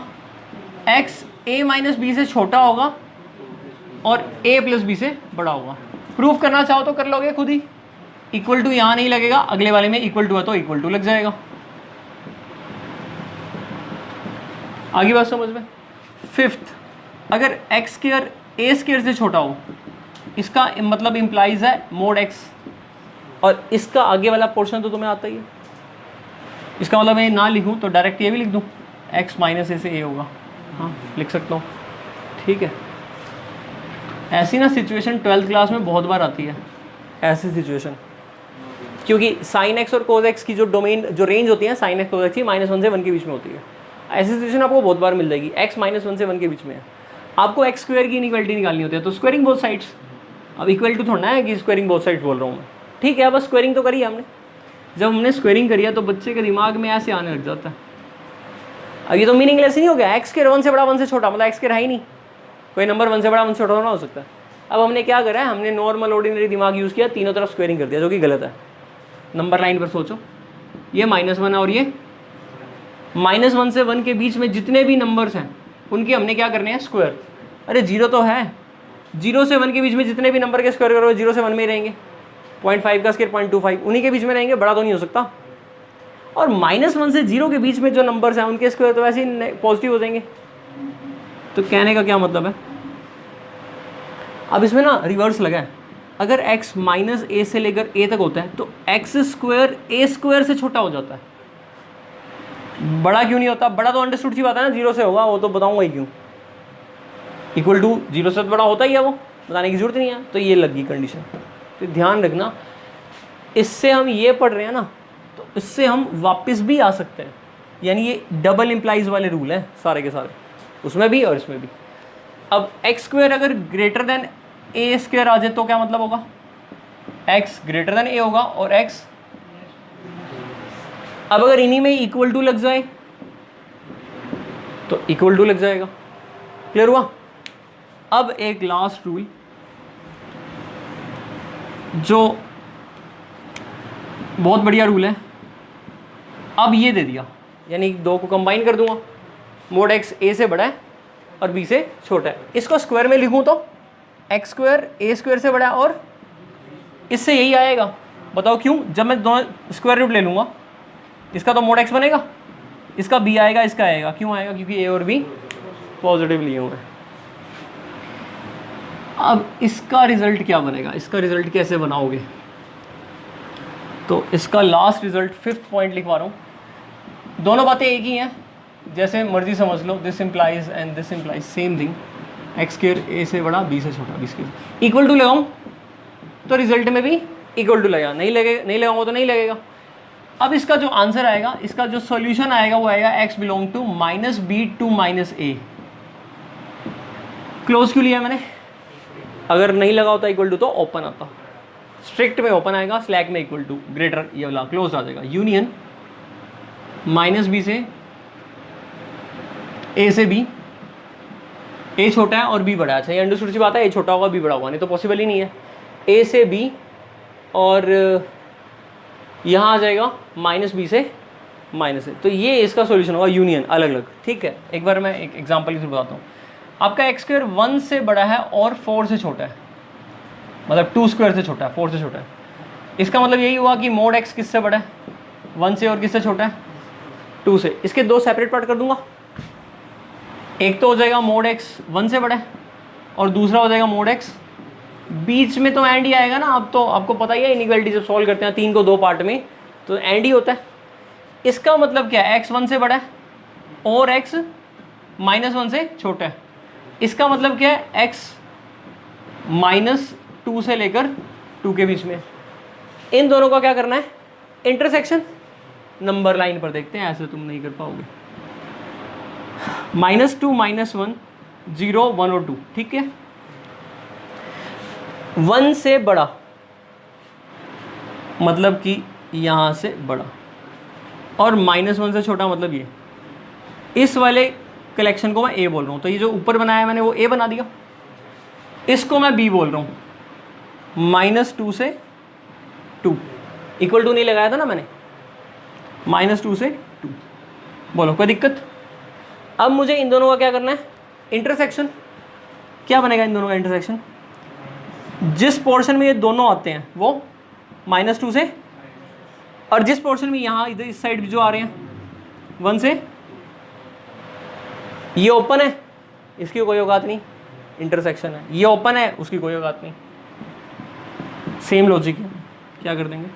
एक्स ए माइनस बी से छोटा होगा और ए प्लस बी से बड़ा होगा। प्रूफ करना चाहो तो कर लोगे खुद ही, इक्वल टू यहां नहीं लगेगा, अगले वाले में इक्वल टू है तो इक्वल टू लग जाएगा। आगे बात समझ में। फिफ्थ, अगर एक्स स्क्वायर ए स्क्वायर से छोटा हो, इसका मतलब इंप्लाइज है मोड एक्स, और इसका आगे वाला पोर्शन तो तुम्हें आता ही है, इसका मतलब मैं ना लिखूं तो डायरेक्ट ये भी लिख दूं, एक्स माइनस ए से ए होगा, हाँ लिख सकता हूँ, ठीक है। ऐसी ना सिचुएशन 12th क्लास में बहुत बार आती है, ऐसी सिचुएशन, क्योंकि साइन एक्स और कोज एक्स की जो डोमेन, जो रेंज होती है साइन एक्स कोज एक्स की -1 से 1 के बीच में होती है। ऐसी सिचुएशन आपको बहुत बार मिल जाएगी, एक्स -1 से 1 के बीच में है, आपको एक्स स्क्वायर की इनइक्वालिटी निकालनी होती है, तो स्क्वायरिंग बोथ साइड्स, अब इक्वल टू थोड़ा है कि स्क्वायरिंग बोथ साइड्स बोल रहा हूँ मैं, ठीक है। बस स्क्वायरिंग तो करी हमने, जब हमने स्क्वायरिंग करी है तो बच्चे के दिमाग में ऐसे आने लग जाता है, अब ये तो मीनिंगलेस नहीं हो गया, एक्स स्क्वायर 1 से बड़ा 1 से छोटा, मतलब एक्स स्क्वायर है ही नहीं, कोई नंबर 1 से बड़ा 1 से छोटा ना हो सकता है। अब हमने क्या करा है, हमने नॉर्मल ऑर्डिनरी दिमाग यूज़ किया, तीनों तरफ स्क्वायरिंग कर दिया, जो कि गलत है। नंबर लाइन पर सोचो, ये -1 है और ये -1 से 1 के बीच में जितने भी नंबर्स हैं उनके हमने क्या करने हैं, स्क्वायर। अरे 0 तो है, 0 से 1 के बीच में जितने भी नंबर के स्क्वायर करो 0 से 1 में ही रहेंगे, 0.5 का स्क्वायर 0.25, उन्हीं के बीच में रहेंगे, बड़ा तो नहीं हो सकता। और -1 से 0 के बीच में जो नंबर्स हैं उनके स्क्वायर तो वैसे ही पॉजिटिव हो जाएंगे। तो कहने का क्या मतलब है, अब इसमें ना रिवर्स लगा है, अगर x माइनस ए से लेकर a तक होता है तो एक्स स्क्वायर ए स्क्वायर से छोटा हो जाता है, बड़ा क्यों नहीं होता, बड़ा तो अंडरस्टूड सी बात है ना, 0 से होगा, वो तो बताऊंगा ही क्यों, इक्वल टू 0 से तो बड़ा होता ही है, वो बताने की जरूरत नहीं है। तो ये लगी कंडीशन, तो ध्यान रखना, इससे हम ये पढ़ रहे हैं ना, तो इससे हम वापस भी आ सकते हैं, यानी ये डबल इम्प्लाइज वाले रूल हैं सारे के सारे, उसमें भी और इसमें भी। अब एक्स स्क्वायर अगर ग्रेटर देन ए स्क्वायर आ जाए तो क्या मतलब होगा, एक्स ग्रेटर देन ए होगा और एक्स, अब अगर इन्हीं में इक्वल टू लग जाए तो इक्वल टू लग जाएगा, क्लियर हुआ। अब एक लास्ट रूल जो बहुत बढ़िया रूल है, अब ये दे दिया, यानी दो को कंबाइन कर दूंगा, मोड एक्स ए से बड़ा है और बी से छोटा है, इसको स्क्वायर में लिखूं तो एक्स स्क्वायर ए स्क्वायर से बड़ा है, और इससे यही आएगा, बताओ क्यों, जब मैं दोनों स्क्वायर रूट ले लूँगा इसका तो मोड एक्स बनेगा, इसका बी आएगा, इसका आएगा, क्यों आएगा? क्योंकि ए और बी पॉजिटिव लिए हुए हैं। अब इसका रिजल्ट क्या बनेगा, इसका रिजल्ट कैसे बनाओगे? तो इसका लास्ट रिजल्ट 5th पॉइंट लिखवा रहा हूँ। दोनों बातें एक ही हैं, जैसे मर्जी समझ लो। This implies and this implies same thing. X square A से बड़ा बी से छोटा, बी स्क्वायर इक्वल टू लगाऊँ तो रिजल्ट में भी इक्वल टू लगेगा, नहीं लगाऊंगा तो नहीं लगेगा। अब इसका जो आंसर आएगा, इसका जो सॉल्यूशन आएगा वो आएगा x belong to -b to -a। Close क्यों लिया मैंने? अगर नहीं लगा होता इक्वल टू तो ओपन आता, स्ट्रिक्ट में ओपन आएगा, स्लैक में इक्वल टू ग्रेटर ये वाला क्लोज आ जाएगा। यूनियन -b से a से b, a छोटा है और b बड़ा है। अच्छा ये अंडरस्टूड सी बात है, a छोटा होगा b बड़ा होगा, नहीं तो पॉसिबल ही नहीं है। a से b और यहाँ आ जाएगा -b से -a, तो ये इसका सॉल्यूशन होगा यूनियन अलग अलग। ठीक है, एक बार मैं एक एग्जांपल से बताता हूँ। आपका x स्क्वायर 1 से बड़ा है और 4 से छोटा है, मतलब 2 स्क्वायर से छोटा है, 4 से छोटा है। इसका मतलब यही हुआ कि मोड x किससे बड़ा है? 1 से, और किससे छोटा है? 2 से। इसके दो सेपरेट पार्ट कर दूंगा। एक तो हो जाएगा मोड x 1 से बड़ा है और दूसरा हो जाएगा मोड x, बीच में तो एंड ही आएगा ना। अब तो आपको पता ही है इनइक्वालिटी जब सॉल्व करते हैं 3 को 2 पार्ट में तो एंड ही होता है। इसका मतलब क्या है? x 1 से बड़ा है और x -1 से छोटा है। इसका मतलब क्या है? x -2 से लेकर 2 के बीच में। इन दोनों का क्या करना है? इंटरसेक्शन नंबर लाइन पर देखते हैं, ऐसे तुम नहीं कर पाओगे। -2 -1 0 1 और 2, ठीक है। 1 से बड़ा मतलब कि यहाँ से बड़ा, और -1 से छोटा मतलब ये। इस वाले कलेक्शन को मैं ए बोल रहा हूँ, तो ये जो ऊपर बनाया मैंने वो ए बना दिया। इसको मैं बी बोल रहा हूँ। -2 से 2 इक्वल टू नहीं लगाया था ना मैंने, -2 से 2। बोलो कोई दिक्कत? अब मुझे इन दोनों का क्या करना है? इंटरसेक्शन। क्या बनेगा इन दोनों का इंटरसेक्शन? जिस पोर्शन में ये दोनों आते हैं वो -2 से, और जिस पोर्शन में यहाँ इधर इस साइड जो आ रहे हैं 1 से, ये ओपन है, इसकी कोई औकात नहीं, इंटरसेक्शन है। ये ओपन है, उसकी कोई औकात नहीं। सेम लॉजिक है, क्या कर देंगे?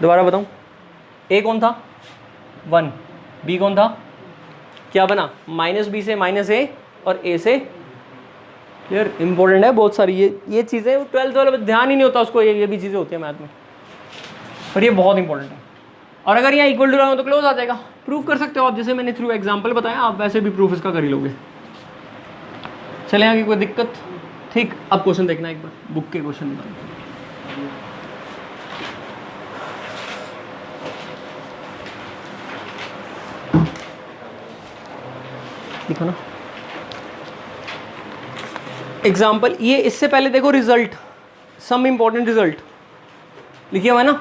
दोबारा बताऊं, ए कौन था? 1, बी कौन था? क्या बना? -b से -a और a से। यार इंपॉर्टेंट है बहुत सारी ये चीज़ें, 12th वाले ध्यान ही नहीं होता उसको, ये भी चीज़ें होती है मैथ में, पर ये बहुत इंपॉर्टेंट है। और अगर यहाँ इक्वल टू रहा हो तो क्लोज आ जाएगा। प्रूफ कर सकते हो आप, जैसे मैंने थ्रू एग्जांपल बताया, आप वैसे भी प्रूफ इसका कर ही लोगे। चले आगे, कोई दिक्कत? ठीक, अब क्वेश्चन देखना एक बार, बुक के क्वेश्चन में देखो ना एग्जाम्पल। ये इससे पहले देखो रिजल्ट, सम इंपॉर्टेंट रिजल्ट लिखिए हुआ है ना।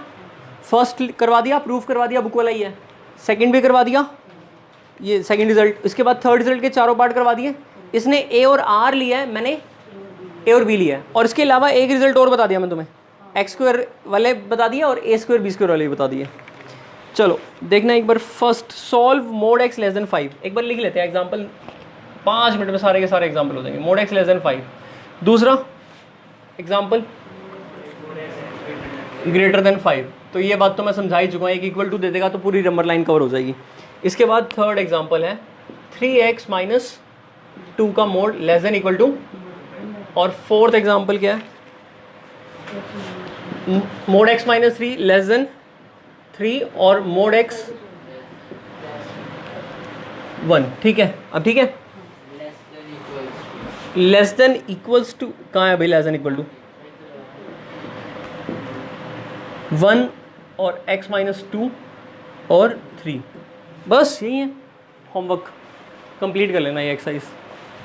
फर्स्ट करवा दिया, प्रूफ करवा दिया, बुक वाला ही है। सेकंड भी करवा दिया, ये सेकंड रिजल्ट। इसके बाद थर्ड रिजल्ट के चारों पार्ट करवा दिए। इसने ए और आर लिया है, मैंने ए और बी लिया है। और इसके अलावा एक रिजल्ट और बता दिया मैं तुम्हें, एक्स स्क्वायर वाले बता दिए और ए स्क्वायर बी स्क्वायर वाले बता दिए। चलो देखना एक बार। First, solve mod x less than 5। एक बार लिख लेते हैं एग्जाम्पल, 5 मिनट में सारे के सारे एग्जाम्पल हो जाएंगे। Mode x less than 5। दूसरा एग्जाम्पल, ग्रेटर देन 5। तो ये बात तो मैं समझा ही चुका हूँ, एक इक्वल टू दे देगा तो पूरी नंबर लाइन कवर हो जाएगी। इसके बाद थर्ड एग्जाम्पल है 3x - 2 का mod less than equal to. और फोर्थ एग्जाम्पल क्या है? मोड x - 3 लेस देन 3 और मोड x 1। ठीक है, अब ठीक है। लेस देन इक्वल्स टू कहाँ है भाई? लेस देन इक्वल टू 1 और x - 2 और 3, बस यही है। होमवर्क कंप्लीट कर लेना, ये एक्सरसाइज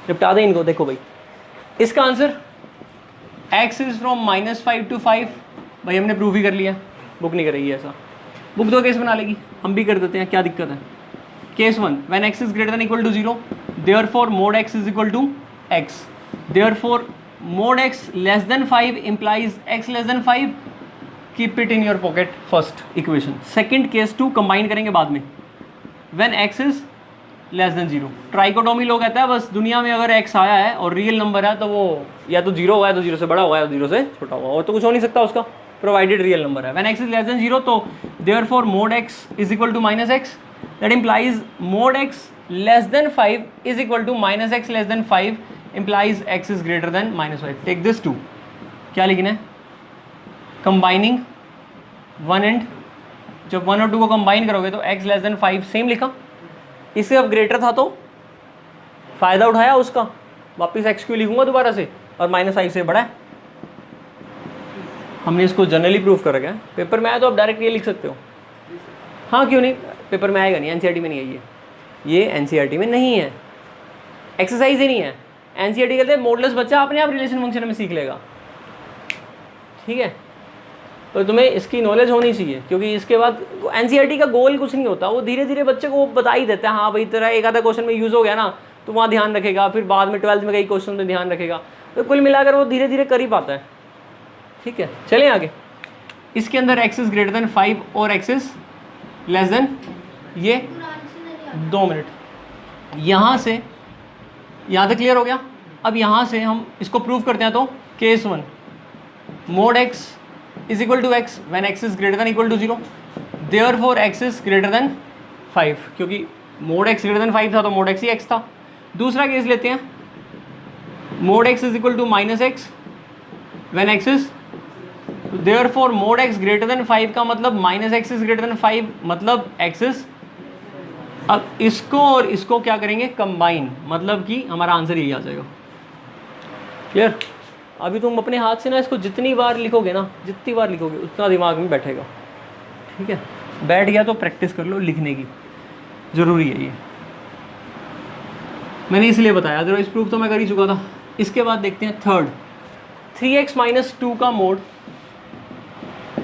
निपटा दें इनको। देखो भाई, इसका answer x is from -5 to 5। भाई हमने प्रूफ ही कर लिया, बुक नहीं करेगी ऐसा। बुक 2 केस बना लेगी, हम भी कर देते हैं, क्या दिक्कत है? Case 1, when x is greater than equal to 0, therefore mod x is equal to x, therefore mod x less than 5 implies x less than 5, keep it in your pocket. First equation. Second case 2 combine करेंगे बाद में, when x is less than 0। Trichotomy लोग कहता है बस दुनिया में अगर एक्स आया है और रियल नंबर है तो वो या तो 0 हुआ है तो 0 से बड़ा हुआ है, 0 से छोटा हुआ, और तो कुछ हो नहीं सकता उसका, प्रोवाइडेड रियल नंबर है। When x is less than 0 तो therefore mod x is equal to minus x, that implies mod x less than 5 is equal to minus x less than 5 implies x is greater than -5। Take this 2, क्या लिखना है, कंबाइनिंग 1 एंड, जब 1 और 2 को कंबाइन करोगे तो x लेस देन 5 सेम लिखा, इससे अब ग्रेटर था तो फ़ायदा उठाया उसका, वापस x क्यों लिखूंगा दोबारा से, और -5 से बड़ा है। हमने इसको जनरली प्रूफ कर रखा है, पेपर में आया तो आप डायरेक्ट ये लिख सकते हो। हाँ क्यों नहीं, पेपर में आएगा नहीं, एनसीईआरटी में नहीं है ये एनसीईआरटी में नहीं है, एक्सरसाइज ही नहीं है। एनसीईआरटी कहते हैं मॉडुलस बच्चा अपने आप रिलेशन फंक्शन में सीख लेगा, ठीक है, तो तुम्हें इसकी नॉलेज होनी चाहिए, क्योंकि इसके बाद एनसीईआरटी का गोल कुछ नहीं होता, वो धीरे धीरे बच्चे को बता ही देता है, हाँ भाई तेरा एक आधा क्वेश्चन में यूज़ हो गया ना तो वहाँ ध्यान रखेगा, फिर बाद में 12th में कई क्वेश्चन में ध्यान रखेगा, तो कुल मिलाकर वो धीरे धीरे कर ही पाता है, ठीक है। चलें आगे, इसके अंदर x इज़ ग्रेटर देन 5 और x इज़ लेस देन, ये 2 मिनट, यहाँ से यहाँ तक क्लियर हो गया। अब यहाँ से हम इसको प्रूव करते हैं, तो case 1 mod x is equal to x when x is greater than equal to 0, therefore x is greater than 5, क्योंकि मोड x ग्रेटर देन 5 था तो मोड x ही x था। दूसरा केस लेते हैं, mod x is equal to -x when x is, therefore mod x greater than 5 का मतलब -x इज ग्रेटर देन 5 मतलब x इज, अब इसको और इसको क्या करेंगे, कंबाइन, मतलब कि हमारा आंसर यही आ जाएगा। क्लियर? अभी तुम अपने हाथ से ना इसको जितनी बार लिखोगे ना, जितनी बार लिखोगे उतना दिमाग में बैठेगा, ठीक है। बैठ गया तो प्रैक्टिस कर लो लिखने की, ज़रूरी है ये, मैंने इसलिए बताया, अदरवाइज प्रूफ तो मैं कर ही चुका था। इसके बाद देखते हैं थर्ड, 3x - 2 का mod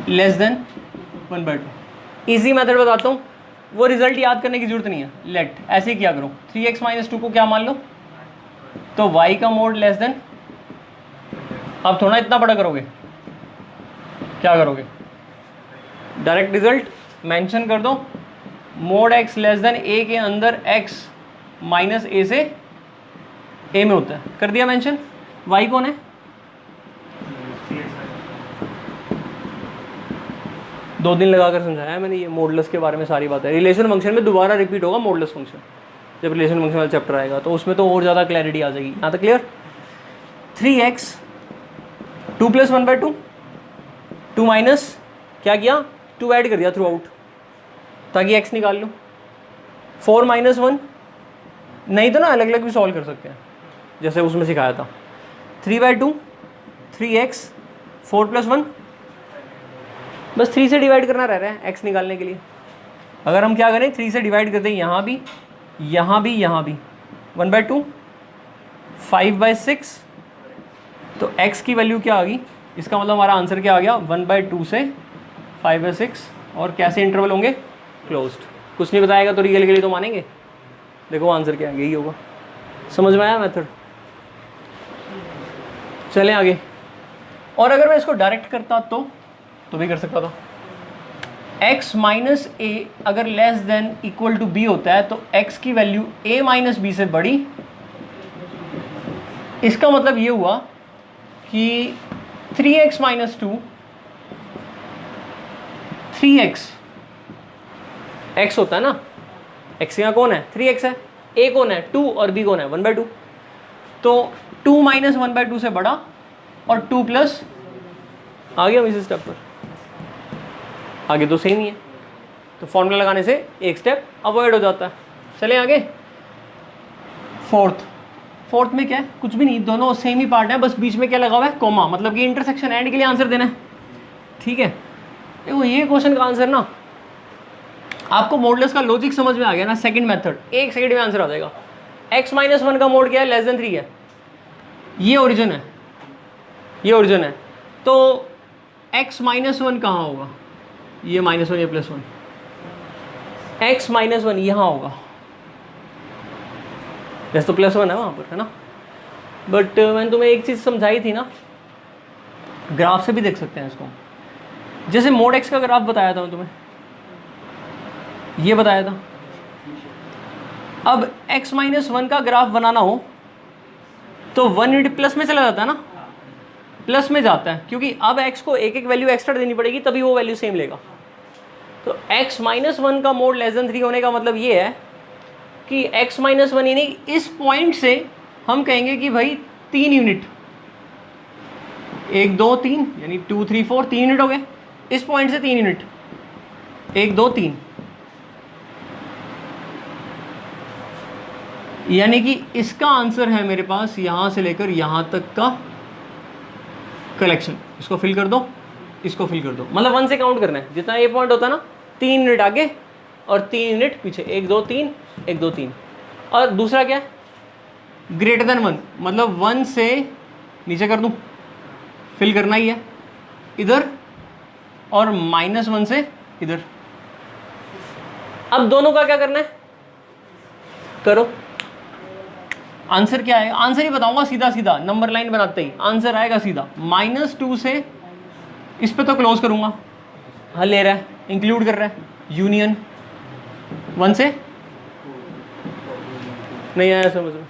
less then 1/2। Easy method बताता हूँ, वो रिजल्ट याद करने की जरूरत नहीं है, लेट ऐसे ही क्या करो, 3x - 2 को क्या मान लो, तो y का मोड लेस देन, अब थोड़ा इतना बड़ा करोगे, क्या करोगे, डायरेक्ट रिजल्ट मेंशन कर दो, mode x less then a के अंदर x माइनस a से a में होता है, कर दिया मेंशन। y कौन है, दो दिन लगाकर समझाया है मैंने ये मॉडुलस के बारे में सारी बातें। रिलेशन फंक्शन में दोबारा रिपीट होगा मॉडुलस फंक्शन, जब रिलेशन फंक्शन वाला चैप्टर आएगा तो उसमें तो और ज़्यादा क्लैरिटी आ जाएगी। यहाँ तक क्लियर। 3x 2 + 1/2, 2 माइनस क्या किया, 2 ऐड कर दिया थ्रू आउट ताकि x निकाल लो। 4 - 1 नहीं तो ना अलग अलग भी सॉल्व कर सकते हैं जैसे उसमें सिखाया था। 3/2 3x 4 + 1, बस 3 से डिवाइड करना रह रहा है x निकालने के लिए। अगर हम क्या करें, 3 से डिवाइड करते हैं, यहाँ भी यहाँ भी यहाँ भी, 1/2 5/6, तो x की वैल्यू क्या आ गई, इसका मतलब हमारा आंसर क्या आ गया, 1/2 से 5/6, और कैसे इंटरवल होंगे, क्लोज्ड। कुछ नहीं बताएगा तो रियल के लिए तो मानेंगे। देखो आंसर क्या है, यही होगा। समझ में आया मेथड? चलें आगे। और अगर मैं इसको डायरेक्ट करता तो भी कर सकता था। x - a अगर less than equal to b होता है तो x की वैल्यू a - b से बड़ी, इसका मतलब ये हुआ कि 3x - 2 3x, x होता है ना, x यहाँ कौन है, 3x है, a कौन है 2 और b कौन है 1/2, तो 2 - 1/2 से बड़ा और 2 प्लस, आ गया इस स्टेप पर, आगे तो सेम ही है, तो फॉर्मूला लगाने से एक स्टेप अवॉइड हो जाता है। चले आगे। फोर्थ में क्या है, कुछ भी नहीं, दोनों सेम ही पार्ट है, बस बीच में क्या लगा हुआ है, कोमा, मतलब कि इंटरसेक्शन एंड के लिए आंसर देना है, ठीक है। देखो ये क्वेश्चन का आंसर ना, आपको मॉडुलस का लॉजिक समझ में आ गया ना, सेकंड मेथड 1 सेकंड में आंसर आ जाएगा। x - 1 का मोड क्या है, लेस देन 3 है, ये ओरिजिन है, ये ओरिजिन है, तो x - 1 कहाँ होगा, ये -1 या +1, x - 1 यहाँ होगा, जैसे तो +1 है वहाँ पर, है ना। बट मैंने तुम्हें एक चीज़ समझाई थी ना, ग्राफ से भी देख सकते हैं इसको, जैसे मोड x का ग्राफ बताया था मैं तुम्हें, ये बताया था, अब x माइनस वन का ग्राफ बनाना हो तो 1 यूनिट प्लस में चला जाता है ना, प्लस में जाता है, क्योंकि अब x को एक एक वैल्यू एक्स्ट्रा देनी पड़ेगी तभी वो वैल्यू सेम लेगा। तो x माइनस वन का मोड लेस देन 3 होने का मतलब ये है कि x माइनस वन यानी इस पॉइंट से हम कहेंगे कि भाई 3 यूनिट, 1 2 3 यानी 2 3 4 3 यूनिट हो गए, इस पॉइंट से 3 यूनिट, 1 2 3, यानी कि इसका आंसर है मेरे पास यहां से लेकर यहां तक का कलेक्शन। इसको फिल कर दो, इसको फिल कर दो, मतलब 1 से काउंट करना है, जितना ये पॉइंट होता है ना 3 यूनिट आगे और 3 यूनिट पीछे, 1 2 3 1 2 3। और दूसरा क्या है, ग्रेटर देन 1, मतलब 1 से नीचे कर दूं, फिल करना ही है इधर, और -1 से इधर। अब दोनों का क्या करना है, करो। आंसर क्या है, आंसर ही बताऊंगा सीधा सीधा, नंबर लाइन बनाते ही आंसर आएगा सीधा। -2 से इस पे तो क्लोज करूंगा, हल ले रहा है, इंक्लूड कर रहा है, यूनियन 1 से नहीं आया समझ में।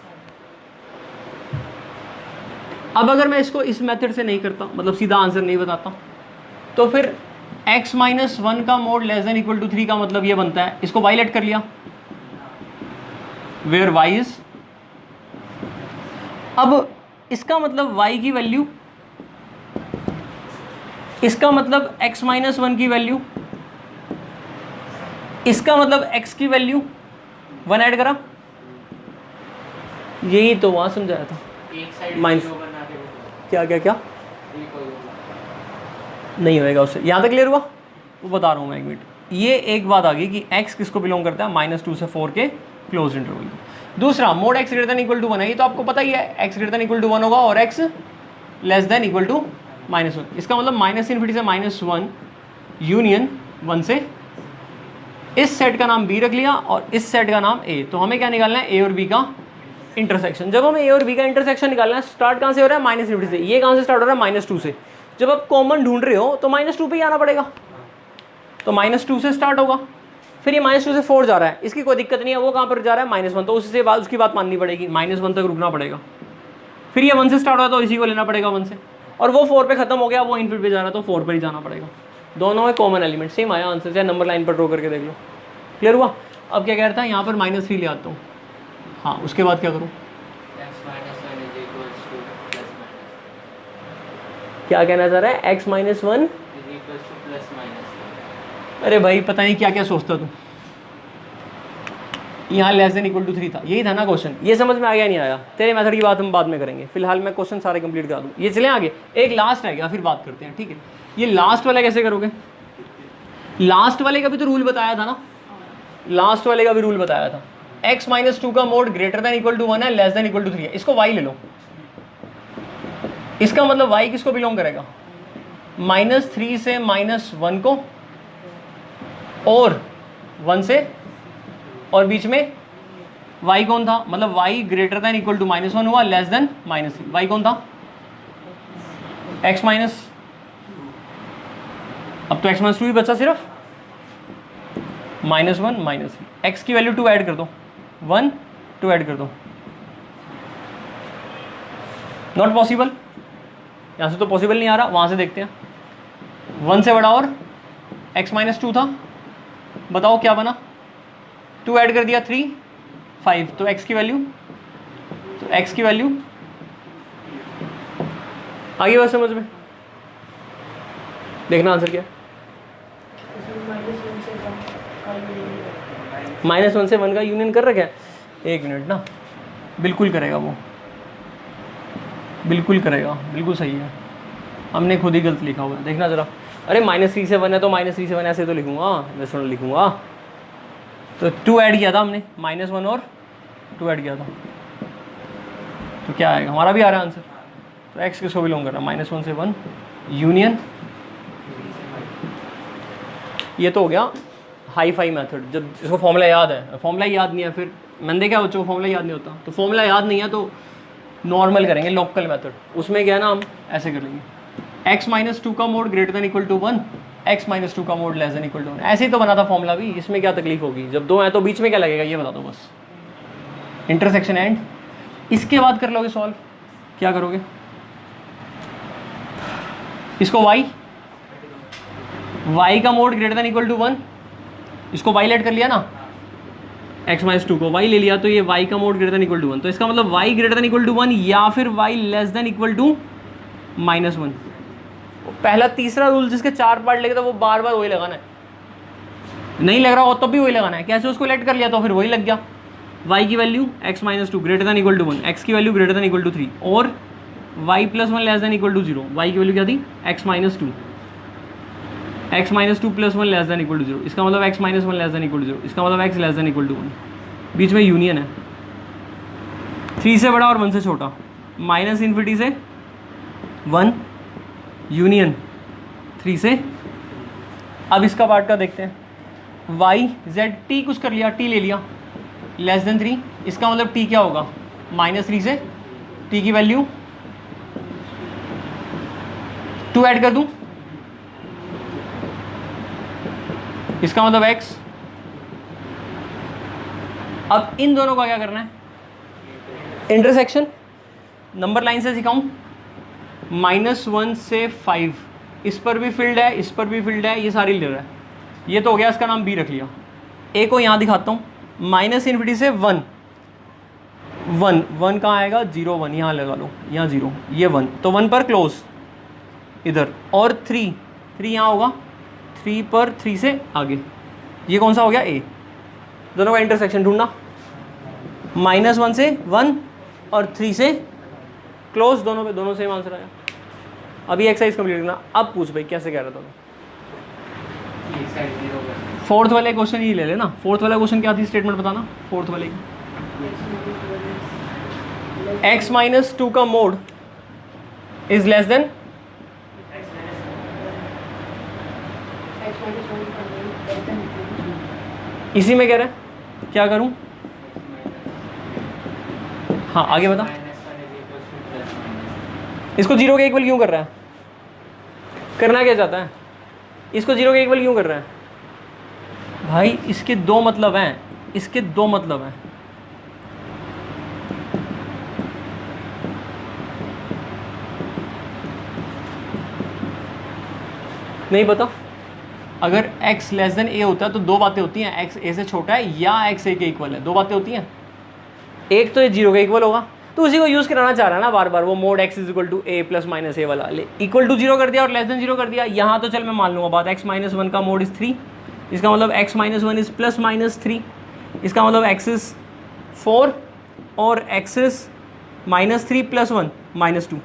अब अगर मैं इसको इस मेथड से नहीं करता, मतलब सीधा आंसर नहीं बताता, तो फिर x माइनस वन का mod less than equal to 3 का मतलब ये बनता है, इसको y लेट कर लिया, वेयर y इज, अब इसका मतलब y की वैल्यू, इसका मतलब x माइनस वन की वैल्यू, इसका मतलब x की वैल्यू 1 ऐड करा, यही तो वहां समझाया था। माइनस क्या क्या क्या नहीं होएगा उससे, यहाँ तक क्लियर हुआ, वो बता रहा हूँ मैं 1 मिनट। ये एक बात आ गई कि x किसको बिलोंग करता है, -2 से 4 के क्लोज इंटरवल को। दूसरा mod x greater than equal to 1 है, ये तो आपको पता ही है, x greater than equal to 1 होगा और x less than equal to -1। इसका मतलब -∞ से -1 यूनियन 1 से, इस सेट का नाम b रख लिया और इस सेट का नाम a। तो हमें क्या निकालना है, a और b का इंटरसेक्शन। जब हमें a और b का इंटरसेक्शन निकालना है, स्टार्ट कहाँ से हो रहा है, -∞ से, ये कहाँ से स्टार्ट हो रहा है, -2 से। जब आप कॉमन ढूंढ रहे हो तो -2 पे ही आना पड़ेगा, तो -2 से स्टार्ट होगा, फिर ये -2 से 4 जा रहा है, इसकी कोई दिक्कत नहीं है, वो कहाँ पर जा रहा है, -1, तो उससे बात, उसकी बात माननी पड़ेगी, -1 तक रुकना पड़ेगा। फिर ये 1 से स्टार्ट हुआ तो इसी को लेना पड़ेगा 1 से, और वो 4 पे खत्म हो गया, वो इनफिनिटी पे जा रहा है तो 4 पर ही जाना पड़ेगा। दोनों में कॉमन एलिमेंट सेम आया आंसर, चाहे नंबर लाइन पर ड्रॉ करके देख लो। क्लियर हुआ। अब क्या कह रहा था, यहाँ पर -3 ले आता हूँ, हाँ उसके बाद क्या करूँ, क्या कहना चाह रहा है, x माइनस 1, अरे भाई पता नहीं क्या क्या सोचता तू, यहाँ लेस देन इक्वल टू 3 था, यही था ना क्वेश्चन। ये समझ में आ गया नहीं आया, तेरे मेथड की बात हम बाद में करेंगे, फिलहाल मैं क्वेश्चन सारे कंप्लीट करा दूँ। ये चले आगे, एक लास्ट रह गया, फिर बात करते हैं, ठीक है। ये लास्ट वाला कैसे करोगे, लास्ट वाले का भी तो रूल बताया था ना, लास्ट वाले का भी रूल बताया था, x माइनस 2 का mod greater than equal to 1 है, लेस देन इक्वल टू 3 है, इसको y ले लो। इसका मतलब y किसको बिलोंग करेगा, -3 से -1 को, और 1 से, और बीच में y कौन था, मतलब y greater than equal to -1 हुआ, लेस देन -3, y कौन था, x माइनस, अब तो x माइनस 2 ही बचा सिर्फ, -1 -3, x की वैल्यू 2 ऐड कर दो, 1 2 ऐड कर दो, नॉट पॉसिबल, यहाँ से तो पॉसिबल नहीं आ रहा, वहाँ से देखते हैं। 1 से बड़ा और x माइनस 2 था, बताओ क्या बना, 2 ऐड कर दिया 3 5, तो x की वैल्यू, तो x की वैल्यू आगे बात समझ में, देखना आंसर क्या है। -1 से 1 का यूनियन कर रखा है, एक मिनट ना, बिल्कुल करेगा वो, बिल्कुल करेगा, बिल्कुल सही है, हमने खुद ही गलत लिखा हुआ है, देखना जरा। अरे -3 से 1 है तो -3 से 1 ऐसे तो लिखूंगा, मैं लिखूंगा, तो 2 ऐड किया था हमने, -1 और 2 ऐड किया था, तो क्या आएगा, हमारा भी आ रहा है आंसर। तो x किसको बिलोंग कर रहा है, -1 से 1 यूनियन, ये तो हो गया हाई फाई मेथड। जब इसको फॉर्मूला याद है, फॉर्मूला याद नहीं है, फिर मैंने देखा बच्चों को फॉर्मूला याद नहीं होता, तो फॉर्मूला याद नहीं है तो नॉर्मल करेंगे, लोकल मेथड, उसमें क्या है ना, हम ऐसे कर लेंगे, x माइनस 2 का mod greater than equal to 1, x minus 2 का mod less than equal to 1, ऐसे ही तो बना था फॉर्मूला भी, इसमें क्या तकलीफ होगी, जब दो हैं तो बीच में क्या लगेगा, ये बता दो बस, इंटरसेक्शन एंड। इसके बाद कर लोगे सॉल्व, क्या करोगे, इसको y का mod greater than equal to 1, इसको y लेट कर लिया ना, x माइनस 2 को y ले लिया, तो ये y का mod greater than equal to 1, तो इसका मतलब y greater than equal to 1 या फिर y less than equal to -1। पहला तीसरा रूल जिसके 4 पार्ट लगे तो वो बार बार वही लगाना है, नहीं लग रहा हो तो भी वही लगाना है। कैसे, उसको लेट कर लिया तो फिर वही लग गया। y की value x minus 2 greater than equal to 1, x की value greater than equal to 3 और y plus 1 less than equal to 0, y की वैल्यू क्या थी x minus 2, x minus 2 plus 1 less than equal to 0, इसका मतलब x minus 1 less than equal to 0, इसका मतलब x less than equal to 1। बीच में यूनियन है, 3 से बड़ा और 1 से छोटा, माइनस इन्फिनिटी से 1 यूनियन 3 से। अब इसका पार्ट का देखते हैं, y z t कुछ कर लिया, t ले लिया लेस देन 3, इसका मतलब t क्या होगा -3 से, t की वैल्यू 2 ऐड कर दूं, इसका मतलब x। अब इन दोनों का क्या करना है, इंटरसेक्शन नंबर लाइन से सिखाऊं, -1 से 5, इस पर भी फील्ड है, इस पर भी फील्ड है, ये सारी ले रहा है, ये तो हो गया, इसका नाम b रख लिया। a को यहाँ दिखाता हूँ, माइनस इन्फिनिटी से 1 कहाँ आएगा, 0 1 यहाँ लगा लो, यहाँ 0 ये 1, तो 1 पर क्लोज इधर, और 3 यहाँ होगा, 3 पर 3 से आगे, ये कौन सा हो गया a। दोनों का इंटरसेक्शन ढूंढना, -1 से 1 और 3 से क्लोज, दोनों पे दोनों सेम आंसर आया। अभी एक्सरसाइज कंप्लीट करना। अब पूछ भाई कैसे कह रहा था, फोर्थ वाले क्वेश्चन ही ले लेना। फोर्थ वाला क्वेश्चन क्या थी, स्टेटमेंट बताना फोर्थ वाले की। x माइनस 2 का मोड इज लेस देन, इसी में कह रहा है, क्या करूं, हाँ आगे बता। इसको 0 के इक्वल क्यों कर रहा है, करना क्या चाहता है, इसको 0 के इक्वल क्यों कर रहा है भाई, इसके दो मतलब हैं, इसके दो मतलब हैं। नहीं पता, अगर x लेस देन a होता है तो दो बातें होती हैं, x a से छोटा है या x a के इक्वल है, दो बातें होती हैं। एक तो ये 0 के इक्वल होगा, तो उसी को यूज़ कराना चाह रहा है ना बार बार, वो mod x is equal to a plus minus a वाला, इक्वल टू 0 कर दिया और लेस देन 0 कर दिया। यहाँ तो चल मैं मान लूँगा बात, x माइनस 1 का मोड इज 3, इसका मतलब x minus 1 is plus minus 3, इसका मतलब x इज 4 और x इज -3 प्लस 1 -2,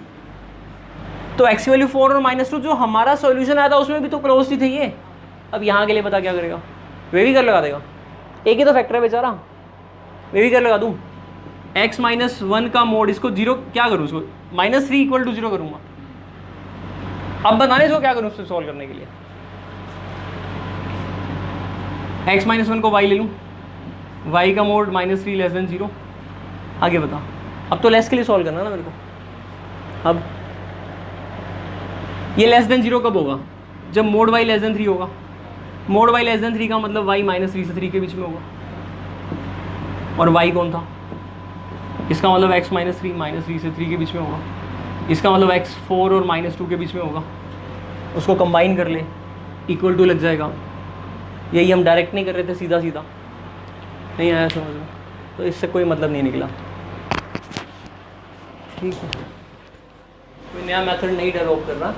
तो x की वैल्यू 4 और -2, जो हमारा सॉल्यूशन आया था उसमें भी तो क्लोज ही थी ये। अब यहाँ के लिए पता क्या करेगा, वे भी कर लगा देगा, एक ही तो फैक्टर है बेचारा, वे भी कर लगा दूँ। x माइनस 1 का मोड, इसको 0 क्या करूँ, इसको -3 इक्वल टू 0 करूँगा। अब बताने इसको क्या करूँ उससे सॉल्व करने के लिए, x माइनस 1 को y ले लूँ, y का मोड -3 लेस देन 0, आगे बता। अब तो लेस के लिए सॉल्व करना ना मेरे को। अब ये लेस देन 0 कब होगा, जब मोड y लेस देन 3 होगा। मोड y लेस देन 3 का मतलब y -3 से 3 के बीच में होगा, और y कौन था, इसका मतलब x -3 से 3 के बीच में होगा, इसका मतलब x 4 और -2 के बीच में होगा। उसको कंबाइन कर ले, इक्वल टू लग जाएगा। यही हम डायरेक्ट नहीं कर रहे थे, सीधा सीधा नहीं आया समझ में, तो इससे कोई मतलब नहीं निकला। ठीक है, कोई नया मेथड नहीं डेवलप कर रहा।